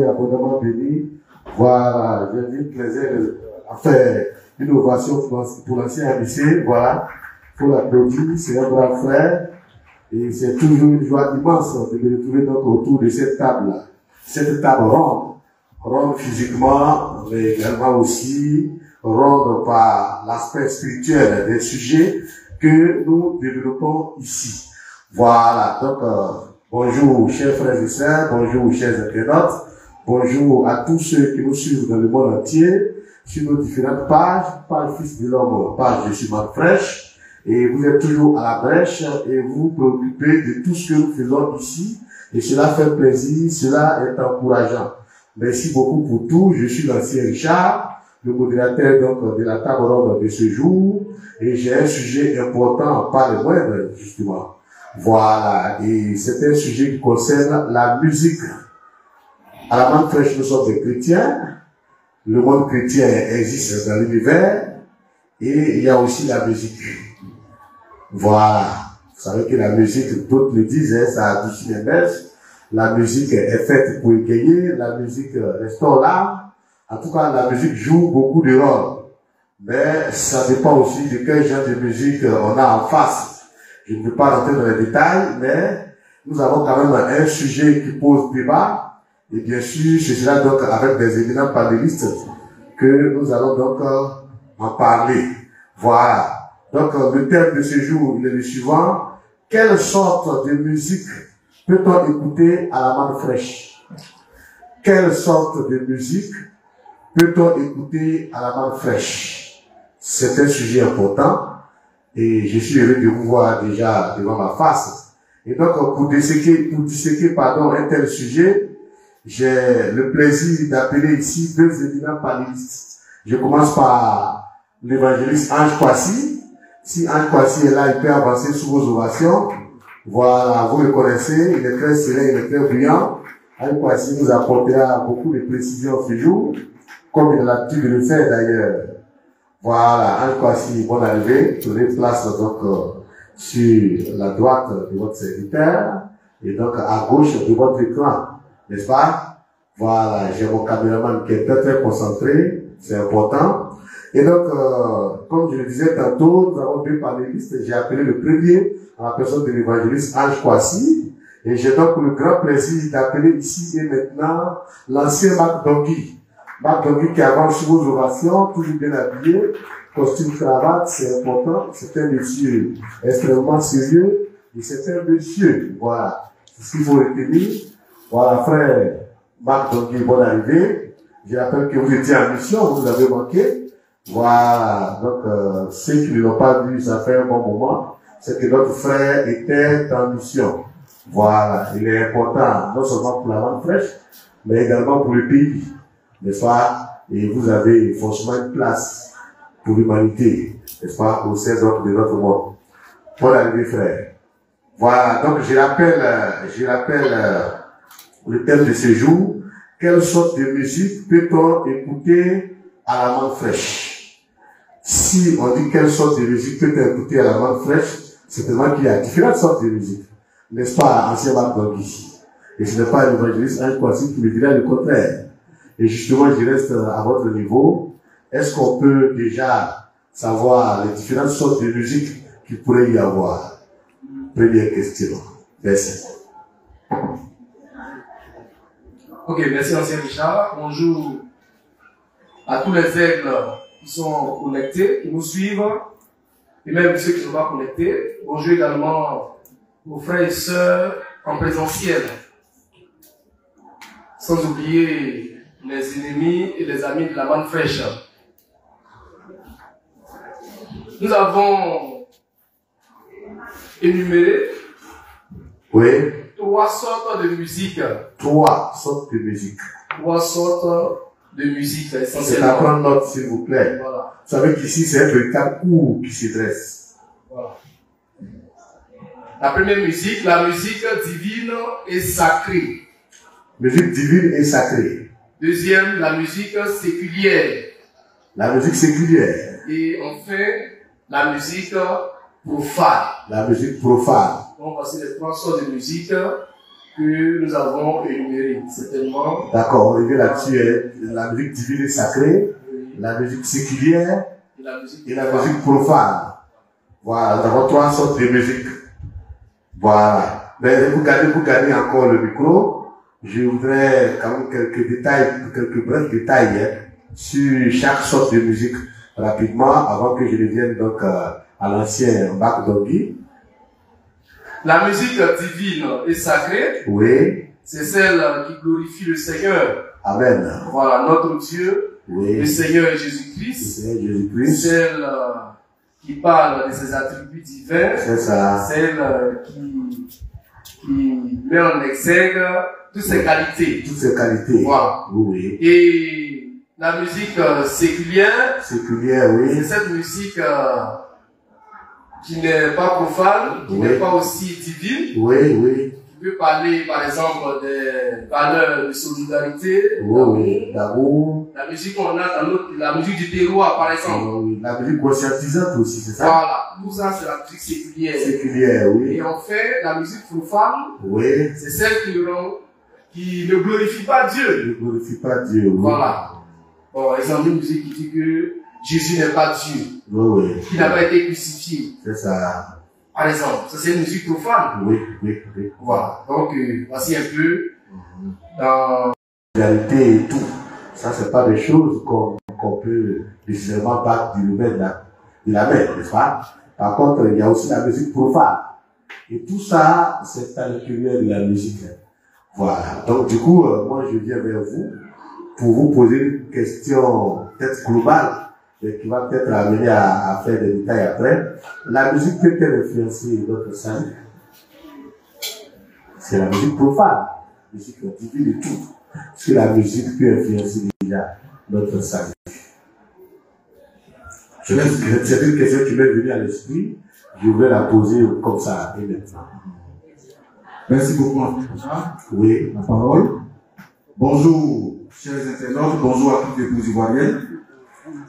abondamment béni. Voilà, j'invite les aides à faire une ovation pour l'ancien ABC. Voilà, il faut l'applaudir, c'est un brave frère. Et c'est toujours une joie immense de me retrouver donc autour de cette table-là. Cette table ronde physiquement, mais également aussi ronde par l'aspect spirituel des sujets que nous développons ici. Voilà, donc bonjour chers frères et sœurs, bonjour chers internautes, bonjour à tous ceux qui nous suivent dans le monde entier, sur nos différentes pages, page Fils de l'Homme, page Je suis Marc Fraîche, et vous êtes toujours à la brèche et vous vous préoccupez de tout ce que nous faisons ici, et cela fait plaisir, cela est encourageant. Merci beaucoup pour tout, je suis l'ancien Richard, le modérateur donc de la table ronde de ce jour, et j'ai un sujet important, pas le moindre, justement. Voilà, et c'est un sujet qui concerne la musique. À la Marc Fraîche, nous sommes des chrétiens. Le monde chrétien existe dans l'univers et il y a aussi la musique. Voilà. Vous savez que la musique, d'autres le disent, hein, ça adoucit les mœurs. La musique est faite pour égayer, la musique restaure l'âme. En tout cas, la musique joue beaucoup de rôles. Mais ça dépend aussi de quel genre de musique on a en face. Je ne veux pas rentrer dans les détails, mais nous avons quand même un sujet qui pose débat. Et bien sûr, c'est cela donc avec des éminents panélistes que nous allons donc en parler. Voilà. Donc le thème de ce jour, il est le suivant. Quelle sorte de musique peut-on écouter à la Marc Fraîche? Quelle sorte de musique peut-on écouter à la Marc Fraîche? C'est un sujet important. Et je suis heureux de vous voir déjà devant ma face. Et donc, pour disséquer un tel sujet, j'ai le plaisir d'appeler ici deux éminents panélistes. Je commence par l'évangéliste Ange Kwasi. Si Ange Kwasi est là, il peut avancer sous vos ovations. Voilà, vous le connaissez, il est très serein, il est très brillant. Ange Kwasi nous apportera beaucoup de précisions ce jour, comme il a l'habitude de le faire d'ailleurs. Voilà, Ange Kwasi, bonne arrivée. Prenez place donc sur la droite de votre serviteur et donc à gauche de votre écran, n'est-ce pas? Voilà, j'ai mon caméraman qui est très très concentré, c'est important. Et donc, comme je le disais tantôt, nous avons deux panélistes. J'ai appelé le premier à la personne de l'évangéliste Ange Kwasi. Et j'ai donc le grand plaisir d'appeler ici et maintenant l'ancien Marc Dongui. Marc Dongui qui avance sous vos ovations, toujours bien habillé, costume cravate, c'est important. C'est un monsieur extrêmement sérieux et c'est un monsieur. Voilà, c'est ce qu'il faut retenir. Voilà, frère Marc Dongui, bonne arrivée. Je rappelle que vous étiez en mission, vous nous avez manqué. Voilà, donc ceux qui ne l'ont pas vu, ça fait un bon moment. C'est que notre frère était en mission. Voilà, il est important non seulement pour la Marc Fraîche, mais également pour le pays. N'est-ce pas? Et vous avez forcément une place pour l'humanité, n'est-ce pas? Au sein de notre monde. Bonne arrivée, frère. Voilà, donc je rappelle le thème de ce jour. Quelle sorte de musique peut-on écouter à la Marc Fraîche? Si on dit quelle sorte de musique peut-on écouter à la Marc Fraîche, c'est tellement qu'il y a différentes sortes de musique. N'est-ce pas, ancien Marc Dongui? Et ce n'est pas l'évangéliste Ange Kwasi qui me dirait le contraire. Et justement, je reste à votre niveau. Est-ce qu'on peut déjà savoir les différentes sortes de musique qu'il pourrait y avoir? Première question. Merci. Ok, merci ancien Richard. Bonjour à tous les aigles qui sont connectés, qui nous suivent, et même ceux qui ne sont pas connectés. Bonjour également aux frères et sœurs en présentiel. Sans oublier les ennemis et les amis de la Marc Fraîche. Nous avons énuméré trois sortes de musique. Trois sortes de musique. Trois sortes de musique essentiellement. C'est à prendre note, s'il vous plaît. Voilà. Vous savez qu'ici, c'est un véritable cours qui se dresse. Voilà. La première musique, la musique divine et sacrée. Musique divine et sacrée. Deuxième, la musique séculière. La musique séculière. Et enfin, la musique profane. La musique profane. Donc, voici les trois sortes de musique que nous avons énumérées, certainement. D'accord, on revient là-dessus, la musique divine et sacrée, la musique séculière et la musique profane. Voilà, nous avons 3 sortes de musique. Voilà. Mais vous gardez encore le micro. Je voudrais quand même quelques détails, quelques brefs détails sur chaque sorte de musique rapidement avant que je revienne donc à l'ancien Mbak Dongui. La musique divine et sacrée, oui, c'est celle qui glorifie le Seigneur. Amen. Voilà, notre Dieu, oui, le Seigneur Jésus-Christ. Celle qui parle de ses attributs divins. C'est ça. Celle qui met en exergue toutes ses qualités. Toutes ses qualités. Voilà. Oui. Et la musique séculière. Séculière, oui. C'est cette musique qui n'est pas profane, qui n'est pas aussi divine. Oui, oui. Qui peut parler, par exemple, des valeurs de solidarité, d'amour. La musique qu'on a dans la musique du terroir, par exemple. Oui, la musique conscientisante aussi, c'est ça? Voilà. Tout ça, c'est la musique séculière. Séculière, oui. Et en fait, la musique profane, oui, c'est celle qui ne glorifie pas Dieu. Ne glorifie pas Dieu, oui. Voilà. Bon, exemple, une musique qui dit que Jésus n'est pas Dieu. Oui, oui. Qui n'a pas été crucifié. C'est ça. Par exemple, ça c'est une musique profane. Oui, oui, oui. Voilà. Donc, voici un peu dans la réalité et tout. Ça, c'est pas des choses qu'on peut nécessairement battre du domaine de la main, n'est-ce pas? Par contre, il y a aussi la musique profane. Et tout ça, c'est à l'intérieur de la musique. Voilà. Donc, du coup, moi, je viens vers vous pour vous poser une question peut-être globale, mais qui va peut-être amener à faire des détails après. La musique peut-elle influencer notre salut? C'est la musique profane, la musique divine et tout. Est-ce que la musique peut influencer déjà notre salut? C'est une question qui m'est venue à l'esprit. Je vais la poser comme ça, et maintenant. Merci beaucoup, oui, la parole. Bonjour, chers internautes, bonjour à toutes les époux ivoiriennes.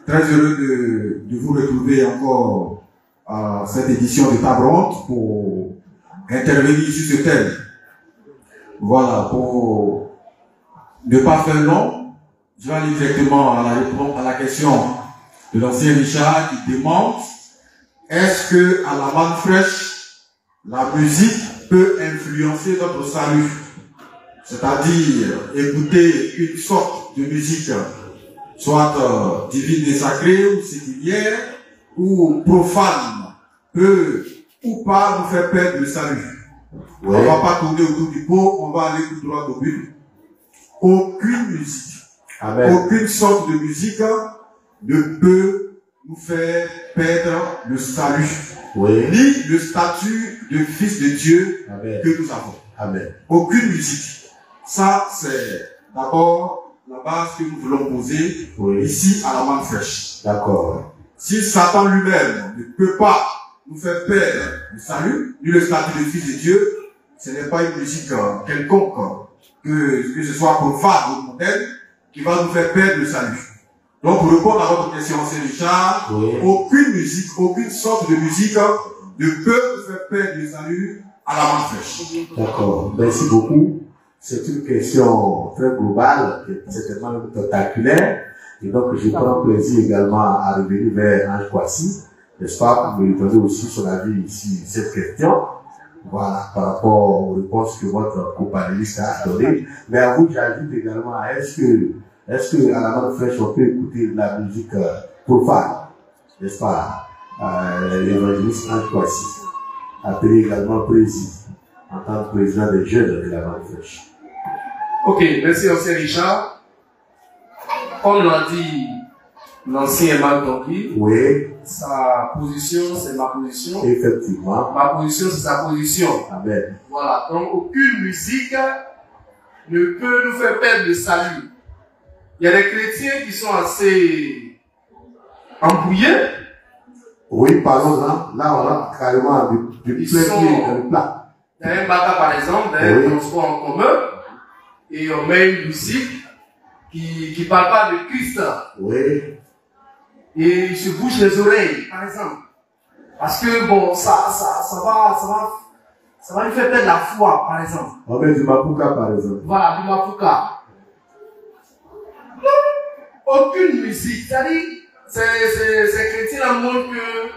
Très heureux de vous retrouver encore à cette édition de Table Ronde pour intervenir sur ce thème. Voilà, pour ne pas faire long, je vais aller directement à la question de l'ancien Richard qui demande: est-ce que à la manne fraîche, la musique peut influencer notre salut? C'est-à-dire écouter une sorte de musique, soit divine et sacrée ou séculière ou profane, peut ou pas nous faire perdre le salut. Ouais. On ne va pas tourner autour du pot, on va aller tout droit au but. Aucune musique, Amen. Aucune sorte de musique ne peut nous faire perdre le salut, oui. Ni le statut de fils de Dieu, Amen. Que nous avons. Amen. Aucune musique. Ça, c'est d'abord la base que nous voulons poser, oui. Ici à la manne fraîche. D'accord. Si Satan lui-même ne peut pas nous faire perdre le salut, ni le statut de fils de Dieu, ce n'est pas une musique quelconque, que ce soit profane ou moderne, qui va nous faire perdre le salut. Donc, pour répondre à votre question, c'est Richard, oui. Aucune musique, aucune sorte de musique ne peut nous faire perdre le salut à la manne fraîche. D'accord. Merci beaucoup. C'est une question très globale, certainement tentaculaire, et donc je prends plaisir également à revenir vers Ange Kwasi, n'est-ce pas, pour me donner aussi son avis ici sur cette question, voilà, par rapport aux réponses que votre co-panéliste a données. Mais à vous, j'ajoute également, est-ce que à la manne fraîche, on peut écouter de la musique profane, n'est-ce pas, l'évangéliste Ange Kwasi, appelé également président, en tant que président des jeunes de la manne fraîche. Ok, merci ancien Richard. Comme l'a dit l'ancien Mbak Dongui, oui. Sa position, c'est ma position. Effectivement. Ma position, c'est sa position. Amen. Voilà, donc aucune musique ne peut nous faire perdre le salut. Il y a des chrétiens qui sont assez embrouillés. Oui, parlons-en. Là, on a carrément du plein pied dans le plat. Dans un baka, par exemple, dans un transport en commun, et on met une musique qui ne parle pas de Christ. Oui. Et il se bouche les oreilles, par exemple. Parce que bon, ça Ça va lui faire perdre la foi, par exemple. On met du mapuka, par exemple. Voilà, du mapuka. Non, aucune musique. C'est-à-dire, ces chrétiens-là montrent que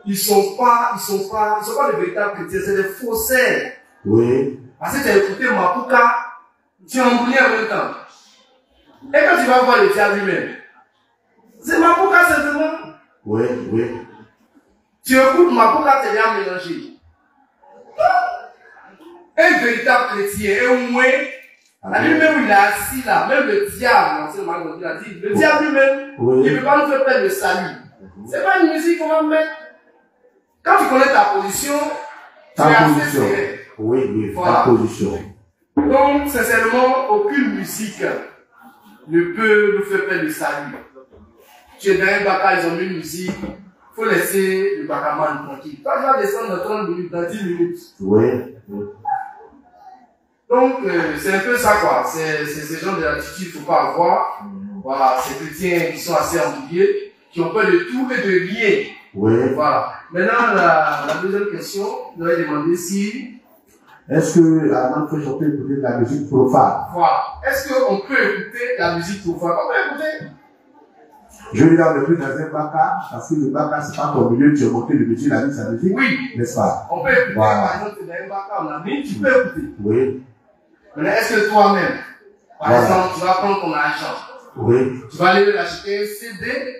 ils sont pas de véritables chrétiens, c'est des faussaires. Oui. Parce que tu as écouté mapuka, tu es embrouillé en même temps. Et quand tu vas voir le diable lui-même, c'est mapuka simplement. Oui, oui. Tu écoutes mapuka, tu es bien mélangé. Un véritable chrétien, un moins, lui-même il est assis là, même le diable, il a dit, le diable lui-même, il ne peut pas nous faire perdre le salut. C'est pas une musique qu'on va mettre. Quand tu connais ta position, tu es assez serré. Oui, oui, voilà. Ta position. Donc, sincèrement, aucune musique ne peut nous faire perdre le salut. Tu es dans un baka, ils ont mis une musique, il faut laisser le bakaman tranquille. Toi, tu vas descendre dans 30 minutes, dans 10 minutes. Oui, oui. Donc, c'est un peu ça, quoi. C'est ce genre d'attitude qu'il ne faut pas avoir. Voilà, ces chrétiens qui sont assez embrouillés, qui ont peur de tout et de rien. Oui. Voilà. Maintenant, la deuxième question, je vais demander si... Est-ce que à la fois on peut écouter de la musique profane? Voilà. Est-ce qu'on peut écouter la musique profane? On peut écouter. Je vais dans le plus dans un baka, parce que le baka, c'est pas ton milieu, tu as monté le métier, la vie, sa musique. Oui. N'est-ce pas? On peut écouter, voilà. Par exemple, dans un baka, on a mis, tu peux écouter. Oui. Mais est-ce que toi-même, par exemple, tu vas prendre ton argent? Oui. Tu vas aller acheter un CD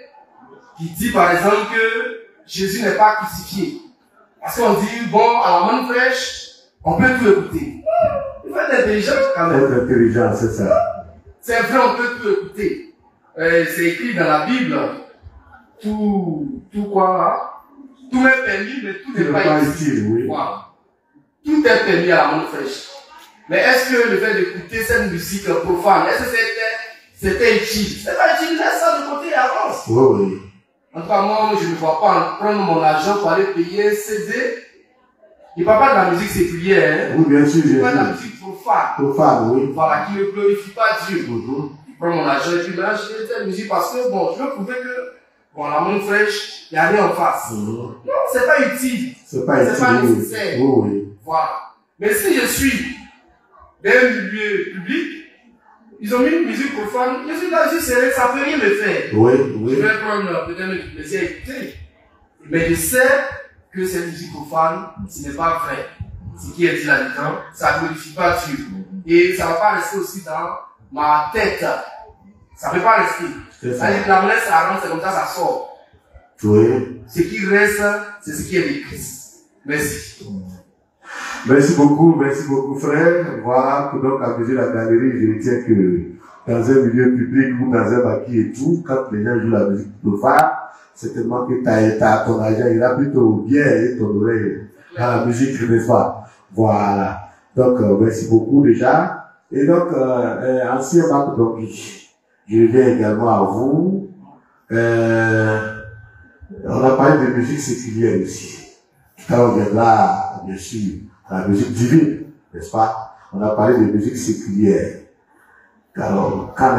qui dit, par exemple, que Jésus n'est pas crucifié. Parce qu'on dit, bon, à la main fraîche, on peut tout écouter. Il faut être intelligent quand même. Être intelligent, c'est ça. C'est vrai, on peut tout écouter. C'est écrit dans la Bible. Tout quoi là? Tout est permis, mais tout n'est pas utile. Oui. Voilà. Tout est permis à la main fraîche. Mais est-ce que le fait d'écouter cette musique profane, est-ce que c'était utile? C'est pas utile, laisse ça de côté et avance. Oui, oui. En tout cas, moi, je ne vois pas prendre mon argent pour aller payer un CD. Il ne parle pas de la musique séculière. Hein? Oui, bien sûr. Il parle de la musique profane. Profane, oui. Voilà, qui ne glorifie pas Dieu. Je prends mon argent et puis là, je fais cette musique parce que, bon, je veux prouver que, bon, la main fraîche, il n'y a rien en face. Non, c'est pas utile. C'est pas utile. C'est pas nécessaire. Oui, oui. Voilà. Mais si je suis dans un milieu public, ils ont mis une musique profane, je suis là, je sais, ça ne peut rien me faire. Oui, oui. Je vais prendre peut-être du plaisir à écouter. Mais je sais que cette musique profane, ce n'est pas vrai. Ce qui est dit là-dedans, ça ne glorifie pas Dieu. Et ça ne va pas rester aussi dans ma tête. Ça ne peut pas rester. C'est-à-dire que la monnaie, ça rentre, c'est comme ça sort. Oui. Ce qui reste, c'est ce qui est de Christ. Merci. Merci beaucoup frère. Voilà, pour donc amuser la galerie, je retiens que dans un milieu public ou dans un maquis et tout, quand les gens jouent la musique profane, c'est tellement que ton argent ira plutôt bien et ton oreille dans la musique, n'est-ce pas? Voilà. Donc, merci beaucoup déjà. Et donc, ancien bac donc, je reviens également à vous. On a parlé de musique séculière aussi. Tout à l'heure, on viendra, bien sûr, à la musique divine, n'est-ce pas? On a parlé de musique séculière. Alors, qu'en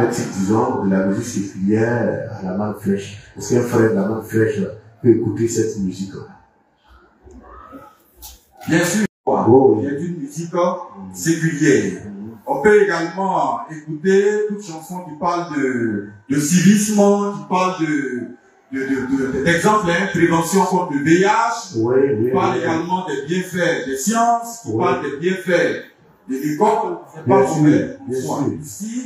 est-il, disons, de la musique séculière à la main fraîche? Est-ce qu'un frère de la main fraîche peut écouter cette musique-là? Bien sûr, il y a une musique séculière. On peut également écouter toute chanson qui parle de civisme, qui parle d'exemple, prévention contre le VIH, qui parle également des bienfaits des sciences, qui parle des bienfaits de l'école. C'est pas mauvais. Ici,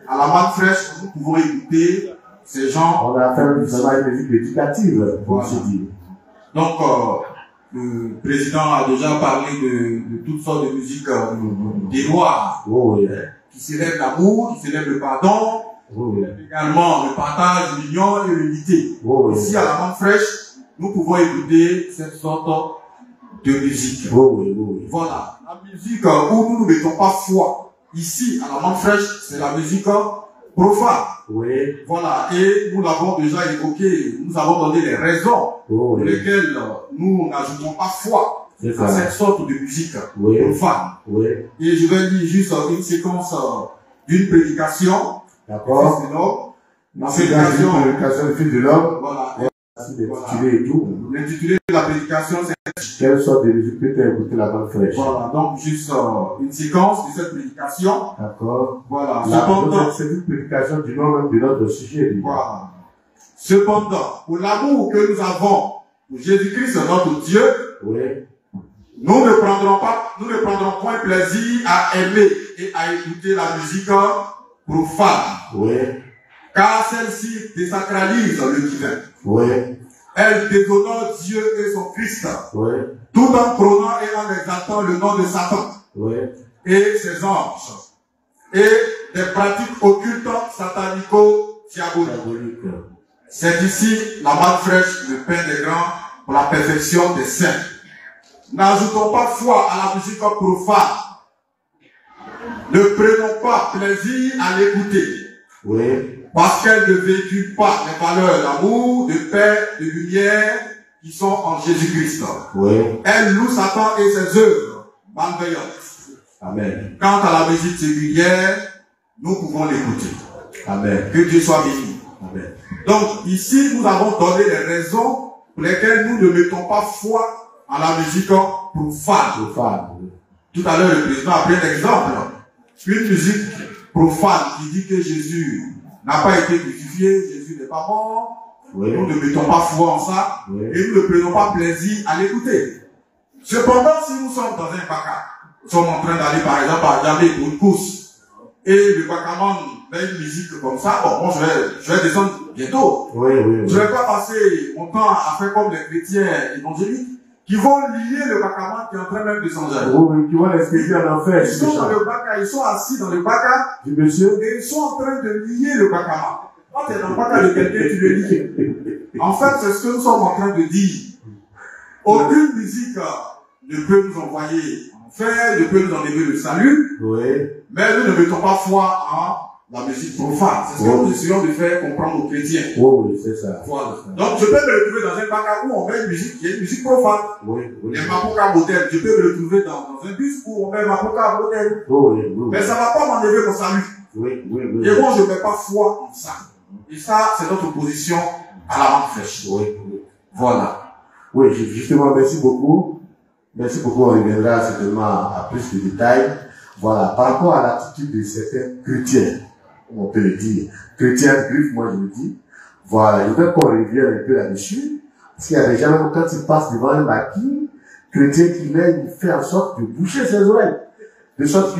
à la manne fraîche, nous pouvons écouter ces gens. On a fait une musique éducative, pour se dire. Donc, le président a déjà parlé de toutes sortes de musiques des noirs, qui célèbrent l'amour, qui célèbrent le pardon, également le partage, l'union et l'unité. Ici, à la manne fraîche, nous pouvons écouter cette sorte de musique. Voilà. La musique où nous ne mettons pas foi. Ici, à la manne fraîche, c'est la musique profane. Voilà. Et nous l'avons déjà évoqué. Nous avons donné les raisons pour lesquelles nous n'ajoutons pas foi à cette sorte de musique profane. Et je vais lire juste une séquence d'une prédication. D'accord. La prédication du Fils de l'homme. Voilà. L'intitulé et tout. L'intitulé de la prédication, c'est quelle sorte de musique peut écouter la bonne fraîche? voilà, donc juste une séquence de cette prédication. D'accord. Voilà. Cependant, c'est une prédication du nom même de notre sujet. Voilà. Cependant, pour l'amour que nous avons pour Jésus-Christ, notre Dieu, Oui. nous ne prendrons point plaisir à aimer et à écouter la musique profane. Oui. Car celle-ci désacralise le divin. Oui. Elle déshonore Dieu et son Christ. Oui. Tout en prônant et en exaltant le nom de Satan. Oui. Et ses anges. Et des pratiques occultes satanico-diaboliques. C'est ici la manne fraîche, le pain des grands pour la perfection des saints. N'ajoutons pas foi à la musique profane. Ne prenons pas plaisir à l'écouter. Oui. Parce qu'elle ne véhicule pas les valeurs d'amour, de paix, de lumière qui sont en Jésus-Christ. Oui. Elle loue Satan et ses œuvres malveillantes. Amen. Quant à la musique séculière, nous pouvons l'écouter. Amen. Que Dieu soit béni. Amen. Donc, ici, nous avons donné les raisons pour lesquelles nous ne mettons pas foi à la musique profane. Tout à l'heure, le président a pris un exemple. Une musique profane qui dit que Jésus n'a pas été crucifié, Jésus n'est pas mort. Oui. Nous ne mettons pas foi en ça. Oui. Et nous ne prenons pas plaisir à l'écouter. Cependant, si nous sommes dans un baca, nous sommes en train d'aller par exemple à Djamé pour une course, et le bacaman met une musique comme ça, bon, moi je vais descendre bientôt. Oui, oui, oui. Je ne vais pas passer mon temps à faire comme les chrétiens évangéliques qui vont lier le bacaman qui est en train même de s'engager. Oui, qui vont l'expédier en enfer. Ils sont dans le baca, ils sont assis dans le baca, Du monsieur. et ils sont en train de lier le bacaman. Quand tu es dans le baca de quelqu'un, tu le lies. En fait, c'est ce que nous sommes en train de dire. Aucune musique ne peut nous envoyer en enfer, ne peut nous enlever le salut, Oui. mais nous ne mettons pas foi en la musique profane. C'est ce que nous essayons de faire comprendre aux chrétiens. Oui, c'est ça. Voilà. Donc, je peux me retrouver dans un baca où on met une musique qui est une musique profane. Oui, oui. Les mapoka modèles. Je peux me retrouver dans un bus où on met mapoka modèle. Oui, oui. Mais ça ne va pas m'enlever mon salut. Oui, oui, oui. Et moi, je ne mets pas foi en ça. Et ça, c'est notre position à la lampe fraîche. Oui, oui. Voilà. Oui, justement, merci beaucoup. Merci beaucoup. On reviendra certainement à plus de détails. Voilà. Par rapport à l'attitude de certains chrétiens, on peut le dire, chrétiens juifs, moi je le dis. Voilà. Je voudrais qu'on revienne un peu là-dessus. Parce qu'il y a des gens, quand ils passent devant un maquis, chrétien qui met, il fait en sorte de boucher ses oreilles. De sorte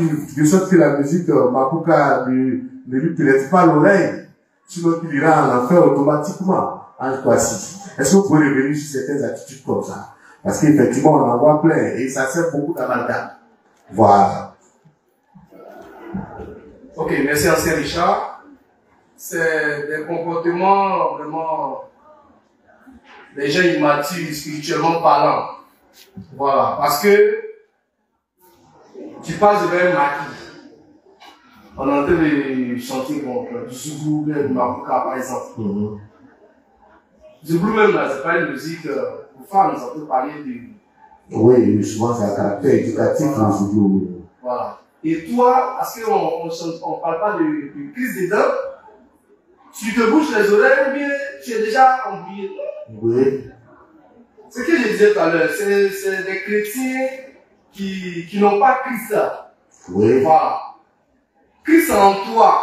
que la musique Mapuka ne lui pénètre pas l'oreille. Sinon, il ira en enfer automatiquement. En Croatie. Est-ce que vous pouvez revenir sur certaines attitudes comme ça? Parce qu'effectivement, on en voit plein et ça sert beaucoup d'amalgame. Voilà. Ok, merci ancien Richard. C'est des comportements vraiment des gens immatures spirituellement parlant. Voilà, parce que tu passes devant un maquis. On est en train de chanter bon, du Zougou, du Mapuka par exemple. Zougou même là, c'est pas une musique profane, ça peut parler de... Oui, souvent c'est un caractère éducatif, le Zougou. Voilà. Et toi, parce qu'on ne parle pas de crise des dents, tu te bouches les oreilles ou bien tu es déjà embrouillé. Oui. Ce que je disais tout à l'heure, c'est des chrétiens qui n'ont pas Christ là. Oui. Voilà. Christ en toi,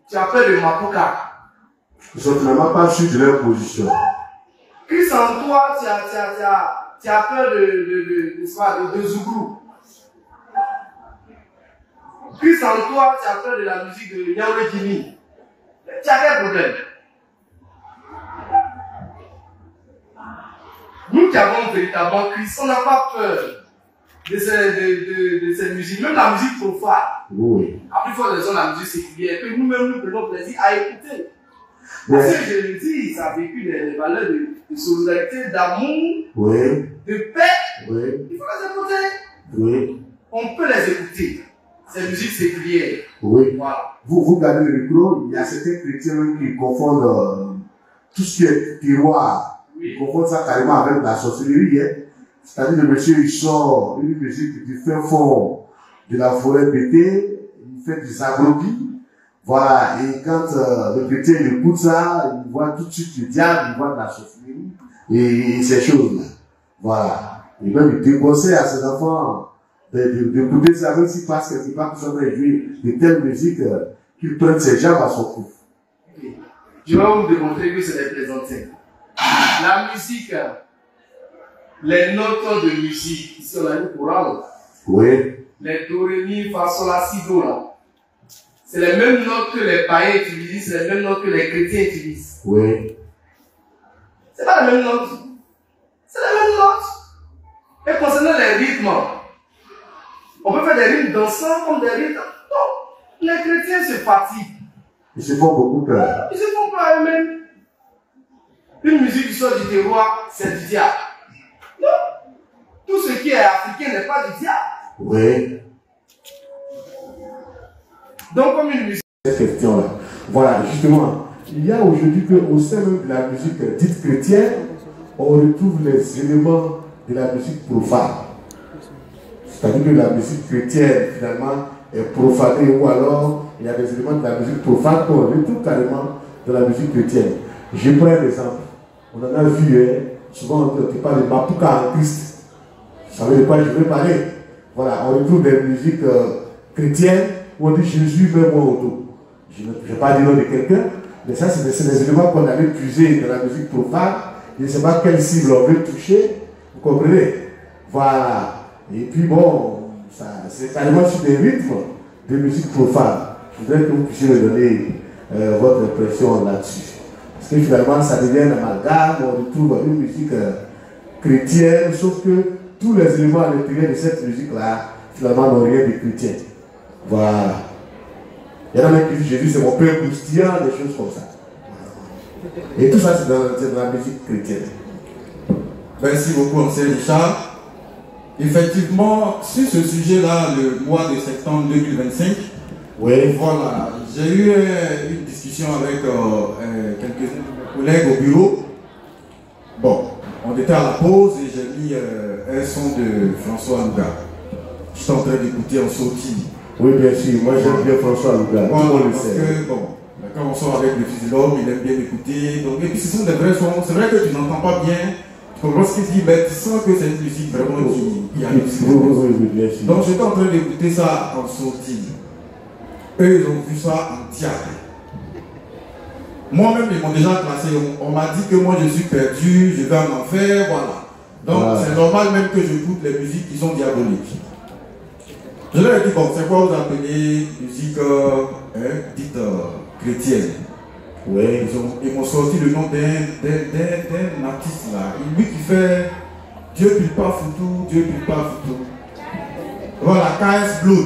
tu as peur de Mapuka. Ils sont finalement pas sûrs de leur position. Christ en toi, tu as peur de Zouglou. Christ en toi, tu as peur de la musique de Yahweh Jimmy. Tu as quel problème? Nous qui avons véritablement Christ, on n'a pas peur de ces musiques, même la musique profane. Oui. À plus forte raison, la musique séculière, que nous-mêmes nous prenons plaisir à écouter. Parce que je le dis, ça véhicule des valeurs de solidarité, d'amour, oui. de paix. Oui. Il faut les écouter. Oui. On peut les écouter. Ces musiques séculières. Oui. Voilà. Vous gardez le micro, il y a certains chrétiens qui confondent tout ce qui est tiroir. Oui. Ils confondent ça carrément avec la sorcellerie. Hein. C'est-à-dire le monsieur, il sort une musique du fin fond de la forêt pétée, il fait des agropies. Voilà, et quand le chrétien écoute ça, il voit tout de suite le diable, il voit de la chaufferie et ces choses-là. Voilà. Et même il déconseille à ses enfants d'écouter ça, même s'ils passent quelque part pour jouer de telle musique qu'ils prennent ses jambes à son cou. Okay. Je vais vous démontrer que c'est des plaisanteries. La musique, les notes de musique, ici on a une chorale. Oui. Les do, ré, mi, fa, sol, la, si, do là. C'est les mêmes notes que les païens utilisent, c'est les mêmes notes que les chrétiens utilisent. Oui. C'est pas les mêmes notes. C'est les mêmes notes. Et concernant les rythmes, on peut faire des rythmes dansants comme des rythmes. Non, les chrétiens se fatiguent. Ils se font beaucoup peur. Ils se font pas eux-mêmes. Une musique qui sort du terroir, c'est du diable. Non. Tout ce qui est africain n'est pas du diable. Oui. Donc, comme une musique. Cette question-là. Voilà, justement, il y a aujourd'hui qu'au sein même de la musique dite chrétienne, on retrouve les éléments de la musique profane. C'est-à-dire que la musique chrétienne, finalement, est profanée, ou alors il y a des éléments de la musique profane qu'on retrouve carrément dans la musique chrétienne. Je prends un exemple. On en a vu, souvent on parle de Mapuka en Christ. Vous savez de quoi je veux parler? Voilà, on retrouve des musiques chrétiennes où on dit Jésus, mets-moi au dos. Je ne vais pas dire le nom de quelqu'un, mais ça, c'est des éléments qu'on avait puisés dans la musique profane. Je ne sais pas quelle cible on veut toucher. Vous comprenez? Voilà. Et puis bon, c'est carrément sur des rythmes de musique profane. Je voudrais que vous puissiez me donner votre impression là-dessus. Parce que finalement, ça devient un amalgame, on retrouve une musique chrétienne, sauf que tous les éléments à l'intérieur de cette musique-là, finalement, n'ont rien de chrétien. Voilà. Il y en a même qui disent Jésus, c'est mon père croustillant, des choses comme ça. Et tout ça, c'est dans la musique chrétienne. Merci beaucoup, Ancien Richard. Effectivement, sur ce sujet-là, le mois de septembre 2025, oui. Voilà, j'ai eu une discussion avec quelques collègues au bureau. Bon, on était à la pause et j'ai mis un son de François Louga. J'étais en train d'écouter en sortie. Oui, bien sûr, moi j'aime bien François Louga. Voilà, tout le monde le parce sait. que, bon, quand on sort avec le fils de l'homme, il aime bien écouter. Donc, et puis ce sont des vrais sons. C'est vrai que tu n'entends pas bien. Tu comprends ce qu'il dit, mais tu sens que c'est une musique vraiment qui a une musique. Donc j'étais en train d'écouter ça en sortie. Eux, ils ont vu ça en diable. Moi-même, ils m'ont déjà classé. On m'a dit que moi, je suis perdu, je vais en enfer, voilà. Donc, c'est normal même que j'écoute les musiques qui sont diaboliques. Je leur ai dit, bon, c'est quoi vous appelez musique dite chrétienne? Oui. Ils m'ont sorti le nom d'un artiste là. Lui qui fait Dieu pile pas foutu, Dieu pile pas foutu. Voilà, KS Blood.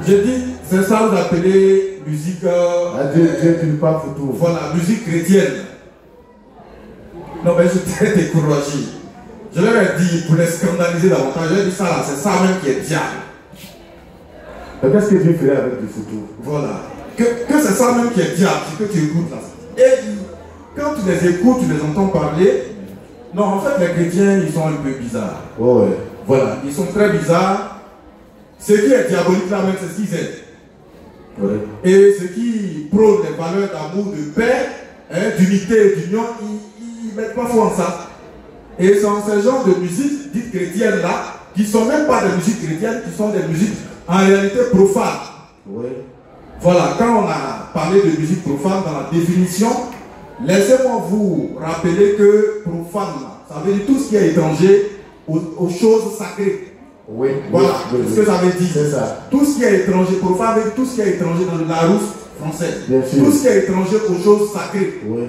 J'ai dit, c'est ça vous appelez musique. Dieu pile pas foutu. Voilà, musique chrétienne. Non, mais j'étais découragé. Je leur ai dit, pour les scandaliser davantage, je leur ai dit ça là, c'est ça même qui est diable. Mais qu'est-ce que Dieu ferait avec du foutu? Voilà. Que c'est ça même qui est diable, ce que tu écoutes là. Et quand tu les écoutes, tu les entends parler. Non, en fait, les chrétiens, ils sont un peu bizarres. Oh, ouais. Voilà, ils sont très bizarres. Ce qui est diabolique là même, c'est ce qu'ils aiment. Ouais. Et ce qui prône les valeurs d'amour, de paix, d'unité et d'union, ils ne mettent pas foi en ça. Et c'est ce genre de musique dite chrétienne là, qui ne sont même pas des musiques chrétiennes, qui sont des musiques en réalité profanes. Ouais. Voilà, quand on a parlé de musique profane dans la définition, laissez-moi vous rappeler que profane, ça veut dire tout ce qui est étranger aux choses sacrées. Oui. Voilà, oui, c'est ce que ça veut dire. C'est ça. Tout ce qui est étranger, profane, tout ce qui est étranger dans le Larousse français. Bien sûr. Tout ce qui est étranger aux choses sacrées. Oui.